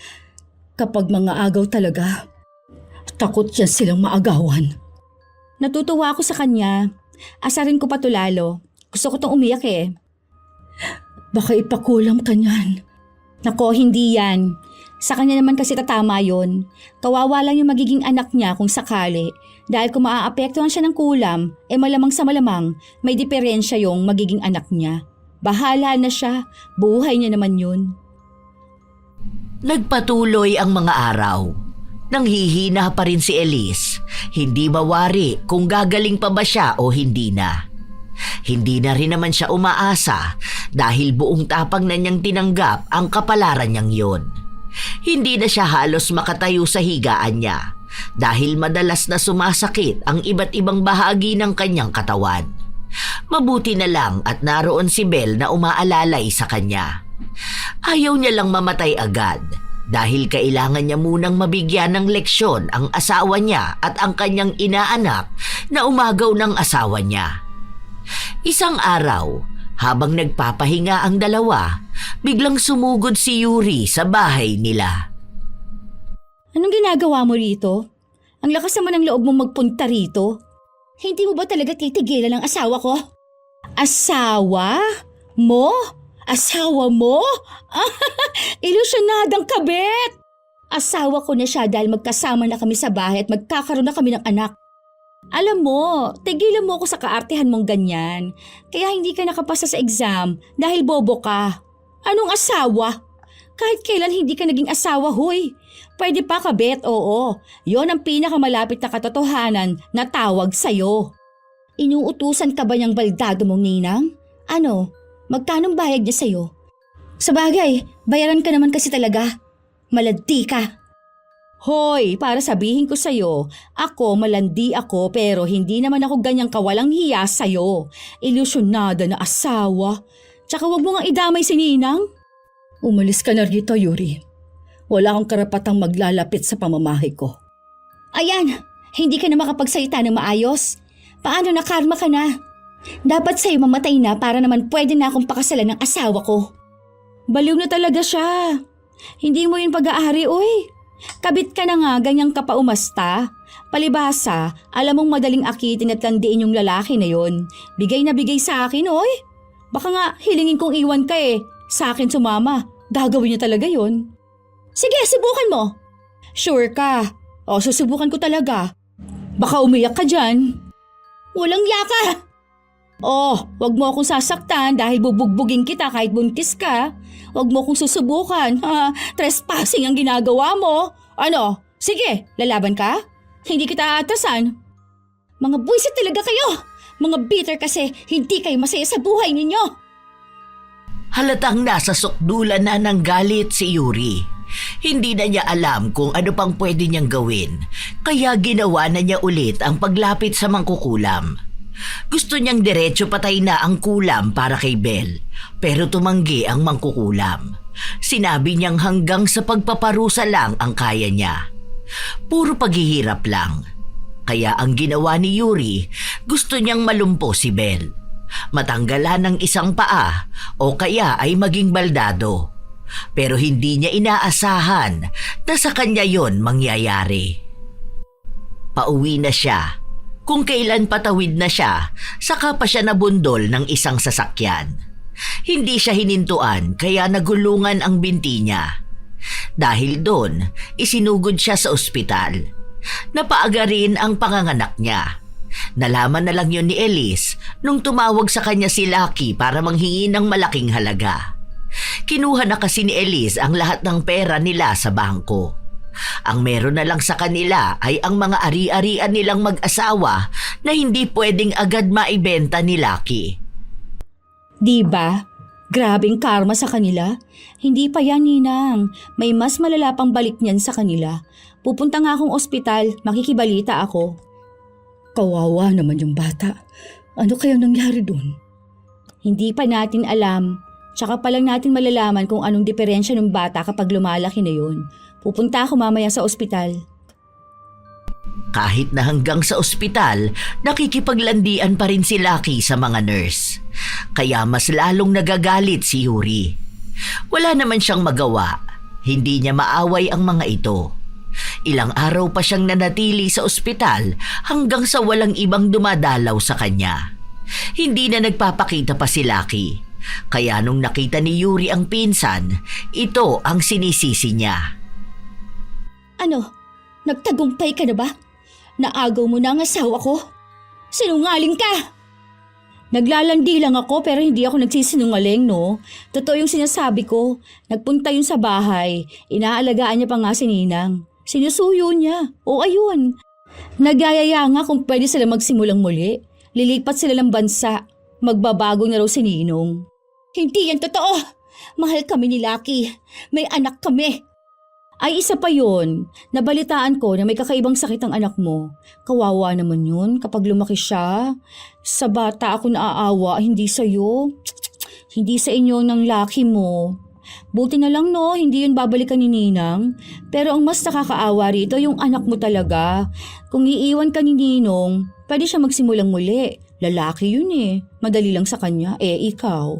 Kapag mga agaw talaga, takot yan silang maagawan. Natutuwa ako sa kanya. Asarin ko pa to lalo. Gusto ko tong umiyak Baka ipakulam ka niyan. Nako, hindi yan. Sa kanya naman kasi tatama yon. Kawawa lang yung magiging anak niya kung sakali. Dahil kung maaapektuhan siya ng kulam, malamang sa malamang may diferensya yung magiging anak niya. Bahala na siya. Buhay niya naman yun. Nagpatuloy ang mga araw. Nanghihina pa rin si Elise. Hindi mawari kung gagaling pa ba siya o hindi na. Hindi na rin naman siya umaasa dahil buong tapang na niyang tinanggap ang kapalaran niyang yon. Hindi na siya halos makatayo sa higaan niya dahil madalas na sumasakit ang iba't ibang bahagi ng kanyang katawan. Mabuti na lang at naroon si Belle na umaalalay sa kanya. Ayaw niya lang mamatay agad dahil kailangan niya munang mabigyan ng leksyon ang asawa niya at ang kanyang inaanak na umagaw ng asawa niya. Isang araw, habang nagpapahinga ang dalawa, biglang sumugod si Yuri sa bahay nila. Anong ginagawa mo rito? Ang lakas naman ng loob mong magpunta rito. Hindi mo ba talaga titigilan ang asawa ko? Asawa? Mo? Asawa mo? Ilusyonadang kabit! Asawa ko na siya dahil magkasama na kami sa bahay at magkakaroon na kami ng anak. Alam mo, tigilan mo ako sa kaartehan mong ganyan. Kaya hindi ka nakapasa sa exam dahil bobo ka. Anong asawa? Kahit kailan hindi ka naging asawa, huy. Pwede pa kabit, oo. Yon ang pinakamalapit na katotohanan na tawag sa'yo. Inuutusan ka ba niyang baldado mong ninang? Ano? Magkanong bayad niya sa'yo? Sabagay, bayaran ka naman kasi talaga. Malandi ka. Hoy, para sabihin ko sa'yo, ako malandi ako pero hindi naman ako ganyang kawalang hiya sa'yo. Ilusyonada na asawa. Tsaka wag mo nga idamay si Ninang. Umalis ka na rito, Yuri. Wala akong karapatang maglalapit sa pamamahay ko. Ayan, hindi ka na makapagsalita ng maayos. Paano na karma ka na? Dapat sa'yo mamatay na para naman pwede na akong pakasalan ng asawa ko. Baliw na talaga siya. Hindi mo yun pag-aari, uy. Kabit ka na nga, ganyang ka pa umasta. Palibhasa, alam mong madaling akitin at landiin yung lalaki na yon. Bigay na bigay sa akin, oy. Baka nga hilingin kong iwan ka Sa akin sumama, gagawin niya talaga yon. Sige, subukan mo. Sure ka? O, susubukan ko talaga. Baka umiyak ka dyan. Walang yaka. Oh, wag mo akong sasaktan dahil bubugbugin kita kahit buntis ka. Wag mo akong susubukan. Trespassing ang ginagawa mo. Ano? Sige, lalaban ka? Hindi kita aatasan. Mga buwisit talaga kayo. Mga bitter kasi hindi kayo masaya sa buhay ninyo. Halatang nasa sukdulan na ng galit si Yuri. Hindi na niya alam kung ano pang pwede niyang gawin, kaya ginawa na niya ulit ang paglapit sa mangkukulam. Gusto niyang diretso patay na ang kulam para kay Belle, pero tumanggi ang mangkukulam. Sinabi niyang hanggang sa pagpaparusa lang ang kaya niya. Puro paghihirap lang. Kaya ang ginawa ni Yuri, gusto niyang malumpo si Belle. Matanggalan ng isang paa o kaya ay maging baldado. Pero hindi niya inaasahan na sa kanya yon mangyayari. Pauwi na siya. Kung kailan patawid na siya, saka pa siya nabundol ng isang sasakyan. Hindi siya hinintuan kaya nagulungan ang binti niya. Dahil doon, isinugod siya sa ospital. Napaaga rin ang panganganak niya. Nalaman na lang yun ni Elise nung tumawag sa kanya si Lucky para manghingi ng malaking halaga. Kinuha na kasi ni Elise ang lahat ng pera nila sa bangko. Ang meron na lang sa kanila ay ang mga ari-arian nilang mag-asawa na hindi pwedeng agad maibenta ni Lucky. Diba? Grabing karma sa kanila. Hindi pa yan, Ninang. May mas malala pang balik niyan sa kanila. Pupunta nga akong ospital, makikibalita ako. Kawawa naman yung bata. Ano kaya nangyari doon? Hindi pa natin alam. Tsaka pa lang natin malalaman kung anong diferensya ng bata kapag lumalaki na yun. Pupunta ako mamaya sa ospital. Kahit na hanggang sa ospital, nakikipaglandian pa rin si Lucky sa mga nurse. Kaya mas lalong nagagalit si Yuri. Wala naman siyang magawa. Hindi niya maaway ang mga ito. Ilang araw pa siyang nanatili sa ospital hanggang sa walang ibang dumadalaw sa kanya. Hindi na nagpapakita pa si Lucky. Kaya nung nakita ni Yuri ang pinsan, ito ang sinisisi niya. Ano? Nagtagumpay ka na ba? Naagaw mo na ang asawa ko? Sinungaling ka! Naglalandi lang ako pero hindi ako nagsisinungaling, no? Totoo yung sinasabi ko. Nagpunta yun sa bahay. Inaalagaan niya pa nga si Ninang. Sinusuyo niya. O ayun. Nagyayaya nga kung pwede sila magsimulang muli. Lilipat sila ng bansa. Magbabago na raw si Ninong. Hindi yan totoo. Mahal kami ni Lucky. May anak kami. Ay isa pa yun. Nabalitaan ko na may kakaibang sakit ang anak mo. Kawawa naman yun kapag lumaki siya. Sa bata ako naaawa, hindi sa'yo. Hindi sa inyo ng Lucky mo. Buti na lang no, hindi yun babalikan ni Ninang. Pero ang mas nakakaawa rito yung anak mo talaga. Kung iiwan ka ni Ninong, pwede siya magsimulang muli. Lalaki yun eh. Madali lang sa kanya. Ikaw.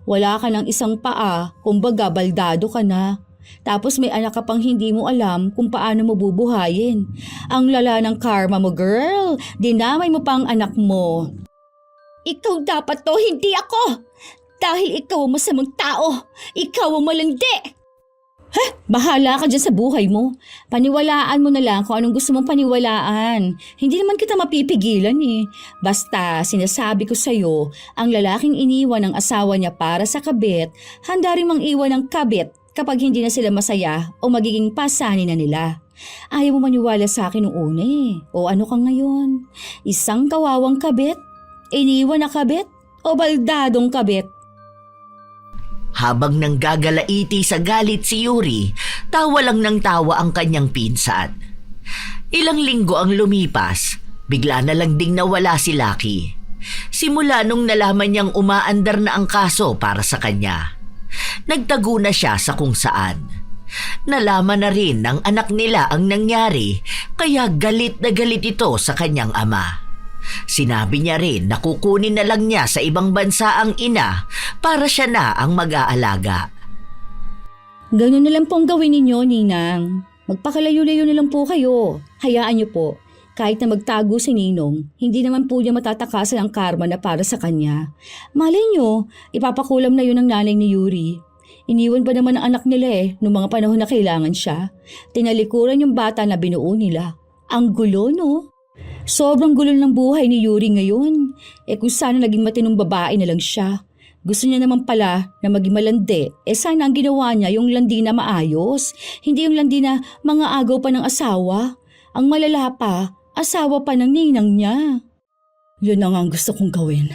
Wala ka ng isang paa. Kumbaga baldado ka na. Tapos may anak ka pang hindi mo alam kung paano mo bubuhayin. Ang lala ng karma mo, girl. Dinamay mo pa ang anak mo. Ikaw dapat to, hindi ako. Dahil ikaw ang masamang tao. Ikaw ang malandi. Bahala ka dyan sa buhay mo. Paniwalaan mo na lang kung anong gusto mong paniwalaan. Hindi naman kita mapipigilan eh. Basta sinasabi ko sa'yo, ang lalaking iniwan ng asawa niya para sa kabit, handa rin mang iwan ng kabit kapag hindi na sila masaya o magiging pasanin na nila. Ayaw mo maniwala sa akin noong una eh. O ano ka ngayon? Isang kawawang kabit? Iniwan na kabit? O baldadong kabit? Habang nanggagalaiti sa galit si Yuri, tawa lang ng tawa ang kanyang pinsan. Ilang linggo ang lumipas, bigla na lang ding nawala si Lucky. Simula nung nalaman niyang umaandar na ang kaso para sa kanya. Nagtago na siya sa kung saan. Nalaman na rin ng anak nila ang nangyari, kaya galit na galit ito sa kanyang ama. Sinabi niya rin na kukunin na lang niya sa ibang bansa ang ina para siya na ang mag-aalaga. Ganun na lang pong gawin ninyo, Ninang. Magpakalayo-layo na lang po kayo. Hayaan niyo po. Kahit na magtago si Ninong, hindi naman po niya matatakasan ang karma na para sa kanya. Malay niyo, ipapakulam na yun ng nanay ni Yuri. Iniwan pa naman ang anak nila noong mga panahon na kailangan siya. Tinalikuran yung bata na binuo nila. Ang gulo, no? Sobrang gulo ng buhay ni Yuri ngayon. Kung sana naging matinong babae na lang siya. Gusto niya naman pala na maging malandi. Sana ang ginawa niya yung landi na maayos. Hindi yung landi na mga agaw pa ng asawa. Ang malala pa, asawa pa ng ninang niya. Yun na nga ang gusto kong gawin.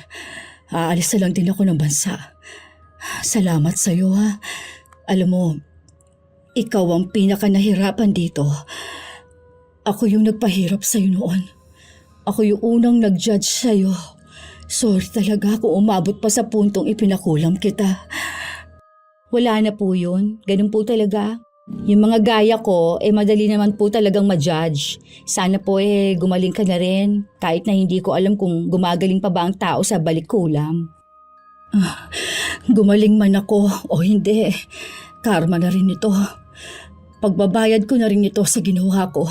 Aalis na lang din ako ng bansa. Salamat sa'yo ha. Alam mo, ikaw ang pinakanahirapan dito. Ako yung nagpahirap sa'yo noon. Ako yung unang nag-judge sa'yo. Sorry talaga kung umabot pa sa puntong ipinakulam kita. Wala na po yun. Ganun po talaga. Yung mga gaya ko, madali naman po talagang ma-judge. Sana po gumaling ka na rin. Kahit na hindi ko alam kung gumagaling pa ba ang tao sa balik kulam. Gumaling man ako o hindi, karma na rin ito. Pagbabayad ko na rin ito sa ginawa ko.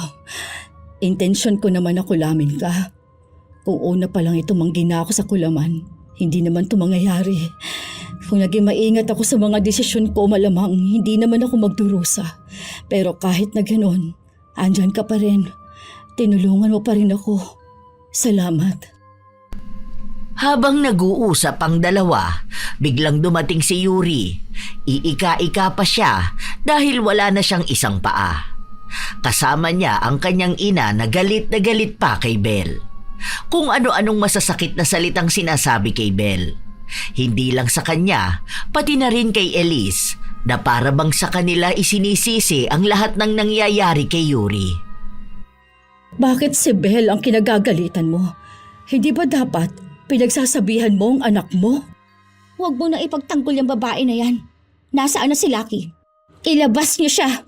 Intensyon ko naman na kulamin ka. Kung una pa lang ito manggina ako sa kulaman, hindi naman ito mangyayari. Kung naging maingat ako sa mga desisyon ko, malamang hindi naman ako magdurusa. Pero kahit na gano'n, andyan ka pa rin. Tinulungan mo pa rin ako. Salamat. Habang nag-uusap ang dalawa, biglang dumating si Yuri. Iika-ika pa siya dahil wala na siyang isang paa. Kasama niya ang kanyang ina na galit pa kay Belle. Kung ano-anong masasakit na salitang sinasabi kay Belle. Hindi lang sa kanya, pati na rin kay Elise na para bang sa kanila isinisisi ang lahat ng nangyayari kay Yuri. Bakit si Belle ang kinagagalitan mo? Hindi ba dapat pinagsasabihan mo ang anak mo? Huwag mo na ipagtanggol yung babae na yan. Nasaan na si Lucky? Ilabas niyo siya.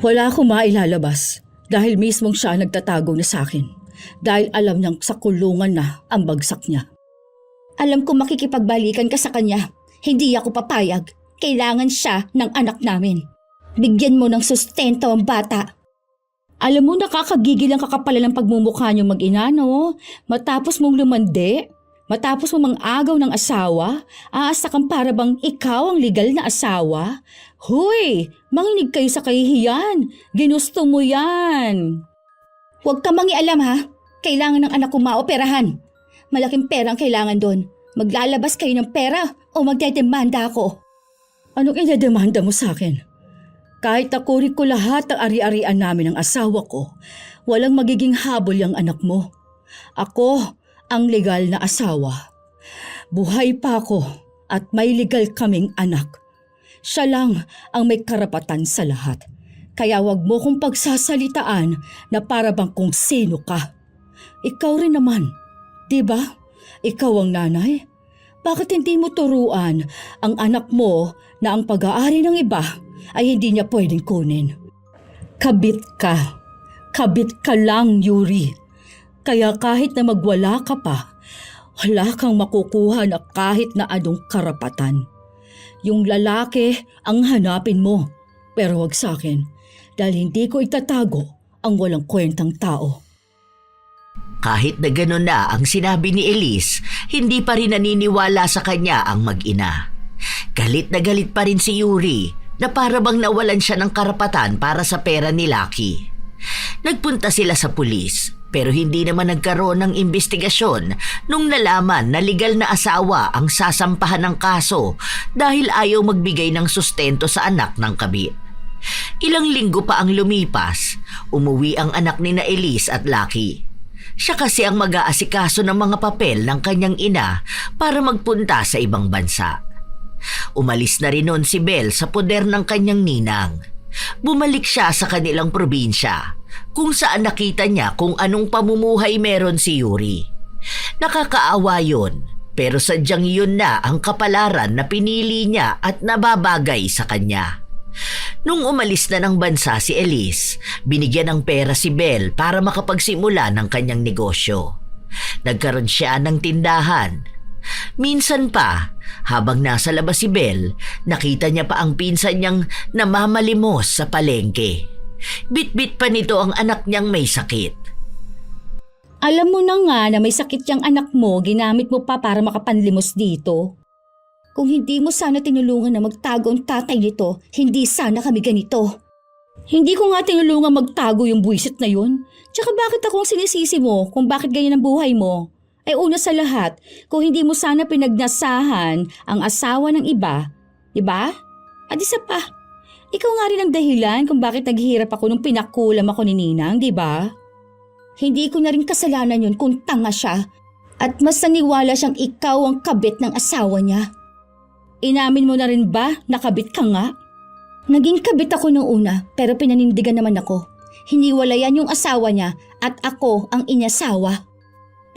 Wala akong mailalabas dahil mismong siya nagtatago na sa akin. Dahil alam niyang sa kulungan na ang bagsak niya. Alam ko makikipagbalikan ka sa kanya. Hindi ako papayag. Kailangan siya ng anak namin. Bigyan mo ng sustento ang bata. Alam mo, nakakagigil ang kakapalan ng pagmumukha niyo mag-ina, no? Matapos mong lumandi, matapos mo mang-agaw ng asawa, aasa kang para bang ikaw ang legal na asawa? Hoy, manginig kayo sa kahihiyan. Ginusto mo yan. Huwag ka mangialam ha. Kailangan ng anak ko maoperahan. Malaking pera ang kailangan doon. Maglalabas kayo ng pera o magdedemanda ako. Anong inedemanda mo sa akin? Kahit nakurik ko lahat ng ari-arian namin ng asawa ko, walang magiging habol yung anak mo. Ako ang legal na asawa. Buhay pa ako at may legal kaming anak. Siya lang ang may karapatan sa lahat. Kaya wag mo kong pagsasalitaan na para bang kung sino ka. Ikaw rin naman, di ba? Ikaw ang nanay. Bakit hindi mo turuan ang anak mo na ang pag-aari ng iba ay hindi niya pwedeng kunin? Kabit ka. Kabit ka lang, Yuri. Kaya kahit na magwala ka pa, wala kang makukuha na kahit na anong karapatan. Yung lalaki ang hanapin mo, pero wag sa akin. Dahil hindi ko itatago ang walang kwentang tao. Kahit na gano'n na ang sinabi ni Elise, hindi pa rin naniniwala sa kanya ang mag-ina. Galit na galit pa rin si Yuri na para bang nawalan siya ng karapatan para sa pera ni Lucky. Nagpunta sila sa pulis pero hindi naman nagkaroon ng investigasyon nung nalaman na legal na asawa ang sasampahan ng kaso dahil ayaw magbigay ng sustento sa anak ng kabit. Ilang linggo pa ang lumipas, umuwi ang anak ni na Elise at Lucky. Siya kasi ang mag-aasikaso ng mga papel ng kanyang ina para magpunta sa ibang bansa. Umalis na rin noon si Belle sa poder ng kanyang ninang. Bumalik siya sa kanilang probinsya kung saan nakita niya kung anong pamumuhay meron si Yuri. Nakakaawa yun, pero sadyang yun na ang kapalaran na pinili niya at nababagay sa kanya. Nung umalis na ng bansa si Elise, binigyan ng pera si Belle para makapagsimula ng kanyang negosyo. Nagkaroon siya ng tindahan. Minsan pa, habang nasa labas si Belle, nakita niya pa ang pinsan niyang namamalimos sa palengke. Bit-bit pa nito ang anak niyang may sakit. Alam mo na nga na may sakit yung anak mo, ginamit mo pa para makapanlimos dito. Kung hindi mo sana tinulungan na magtago ang tatay nito, hindi sana kami ganito. Hindi ko nga tinulungan magtago yung buwisit na yun. Tsaka bakit akong sinisisi mo kung bakit ganyan ang buhay mo? Ay una sa lahat, kung hindi mo sana pinagnasahan ang asawa ng iba, diba? At isa pa, ikaw nga rin ang dahilan kung bakit naghihirap ako nung pinakulam ako ni Ninang, diba? Hindi ko na rin kasalanan yun kung tanga siya at mas naniwala siyang ikaw ang kabit ng asawa niya. Inamin mo na rin ba na kabit ka nga? Naging kabit ako noong una pero pinanindigan naman ako. Hiniwalayan yung asawa niya at ako ang inyasawa.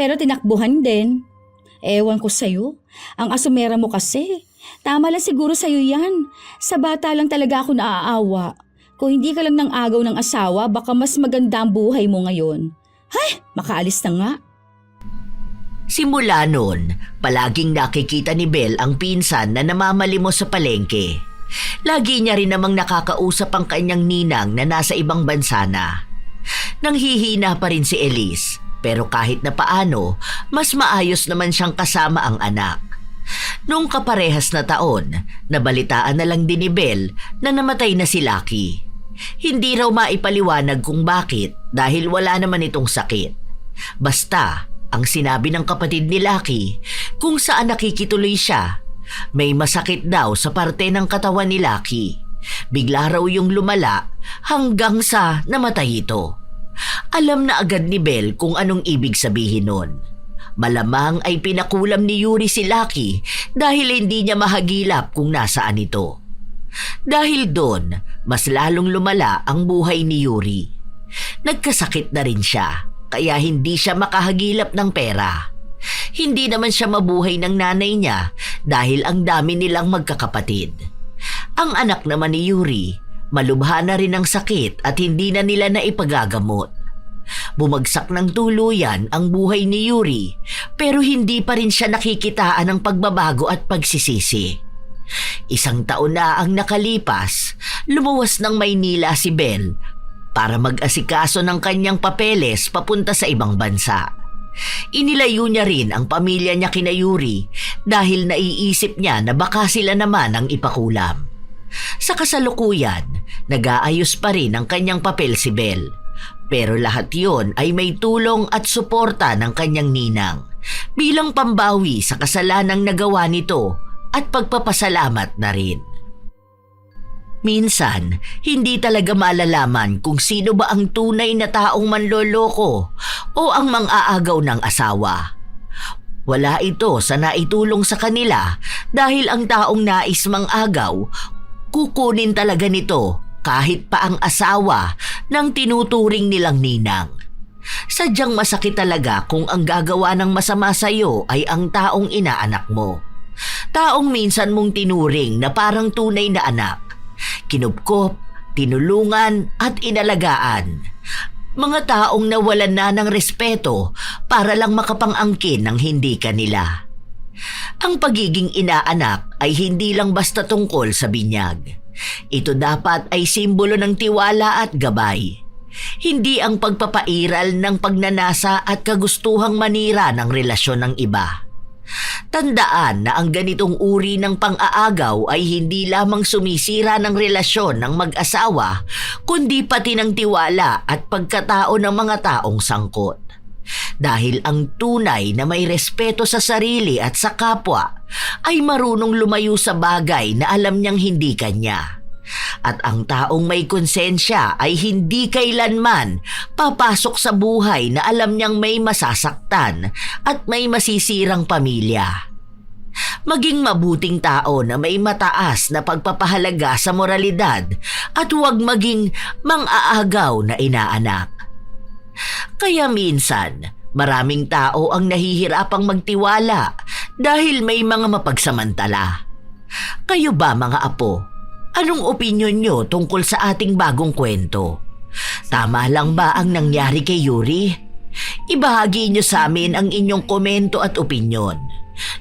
Pero tinakbuhan din. Ewan ko sa'yo. Ang asumera mo kasi. Tama lang siguro sa'yo yan. Sa bata lang talaga ako naaawa. Kung hindi ka lang ng agaw ng asawa, baka mas maganda ang buhay mo ngayon. Hay, makaalis na nga. Simula noon, palaging nakikita ni Bel ang pinsan na namamalimos sa palengke. Lagi niya rin namang nakakausap ang kanyang ninang na nasa ibang bansa na. Nanghihina pa rin si Elise, pero kahit na paano, mas maayos naman siyang kasama ang anak. Noong kaparehas na taon, nabalitaan na lang din ni Bel na namatay na si Lucky. Hindi raw maipaliwanag kung bakit dahil wala naman itong sakit. Basta, ang sinabi ng kapatid ni Lucky kung saan nakikituloy siya, may masakit daw sa parte ng katawan ni Lucky. Bigla raw yung lumala hanggang sa namatay ito. Alam na agad ni Bel kung anong ibig sabihin nun. Malamang ay pinakulam ni Yuri si Lucky dahil hindi niya mahagilap kung nasaan ito. Dahil doon, mas lalong lumala ang buhay ni Yuri. Nagkasakit na rin siya, kaya hindi siya makahagilap ng pera. Hindi naman siya mabuhay ng nanay niya dahil ang dami nilang magkakapatid. Ang anak naman ni Yuri, malubha na rin ang sakit at hindi na nila naipagagamot. Bumagsak ng tuluyan ang buhay ni Yuri pero hindi pa rin siya nakikitaan ng pagbabago at pagsisisi. 1 taon na ang nakalipas, lumuwas ng Maynila si Bel para mag-asikaso ng kanyang papeles papunta sa ibang bansa. Inilayo niya rin ang pamilya niya kina Yuri dahil naiisip niya na baka sila naman ang ipakulam. Sa kasalukuyan, nag-aayos pa rin ang kanyang papel si Bel. Pero lahat yon ay may tulong at suporta ng kanyang ninang bilang pambawi sa kasalanang nagawa nito at pagpapasalamat na rin. Minsan, hindi talaga malalaman kung sino ba ang tunay na taong manloloko o ang mang-aagaw ng asawa. Wala ito sa naitulong sa kanila dahil ang taong nais mang-agaw, kukunin talaga nito kahit pa ang asawa ng tinuturing nilang ninang. Sadyang masakit talaga kung ang gagawa ng masama sa iyo ay ang taong inaanak mo. Taong minsan mong tinuring na parang tunay na anak. Kinupkop, tinulungan at inalagaan. Mga taong nawalan na ng respeto para lang makapang-angkin ng hindi kanila. Ang pagiging inaanak ay hindi lang basta tungkol sa binyag. Ito dapat ay simbolo ng tiwala at gabay. Hindi ang pagpapairal ng pagnanasa at kagustuhang manira ng relasyon ng iba. Tandaan na ang ganitong uri ng pang-aagaw ay hindi lamang sumisira ng relasyon ng mag-asawa, kundi pati ng tiwala at pagkatao ng mga taong sangkot. Dahil ang tunay na may respeto sa sarili at sa kapwa ay marunong lumayo sa bagay na alam niyang hindi kanya. At ang taong may konsensya ay hindi kailanman papasok sa buhay na alam niyang may masasaktan at may masisirang pamilya. Maging mabuting tao na may mataas na pagpapahalaga sa moralidad at huwag maging mang-aagaw na inaanak. Kaya minsan, maraming tao ang nahihirapang magtiwala dahil may mga mapagsamantala. Kayo ba mga apo? Anong opinyon nyo tungkol sa ating bagong kwento? Tama lang ba ang nangyari kay Yuri? Ibahagi nyo sa amin ang inyong komento at opinyon.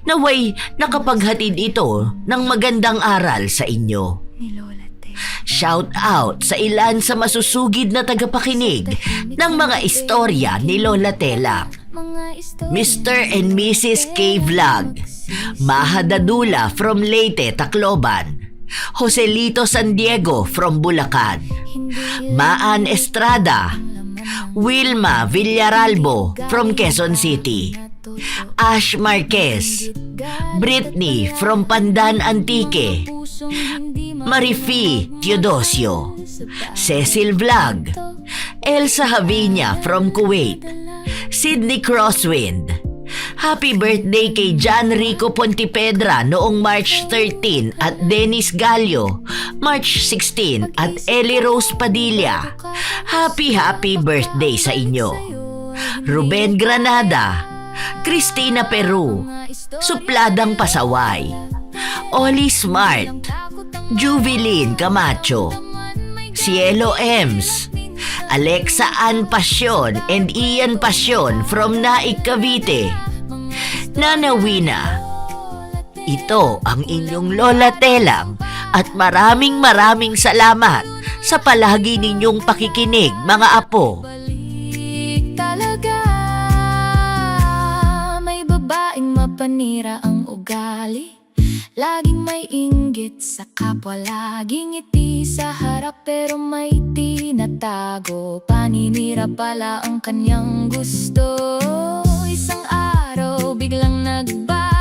Naway nakapaghatid ito ng magandang aral sa inyo. Shout out sa ilan sa masusugid na tagapakinig ng mga istorya ni Lola Tela. Mr. and Mrs. K. Vlog, Maha Dadula from Leyte, Tacloban, Joselito San Diego from Bulacan, Maan Estrada, Wilma Villaralbo from Quezon City, Ash Marquez, Britney from Pandan Antique, Marifi Teodosio, Cecil Vlog, Elsa Havinia from Kuwait, Sydney Crosswind. Happy birthday kay John Rico Pontipedra noong March 13 at Dennis Gallo, March 16 at Ellie Rose Padilla. Happy birthday sa inyo. Ruben Granada, Cristina Peru, Supladang Pasaway, Oli Smart, Juvilin Camacho, Cielo Ems, Alexa Ann Pasyon and Ian Pasyon from Naik, Cavite. Nana Wina, ito ang inyong Lola Telang at maraming salamat sa palagi ninyong pakikinig, mga apo. Balik talaga. May babaeng mapanira ang ugali, laging may inggit sa kapwa, laging ngiti sa harap pero may tinatago. Paninira pala ang kanyang gusto. Isang araw biglang nagbago,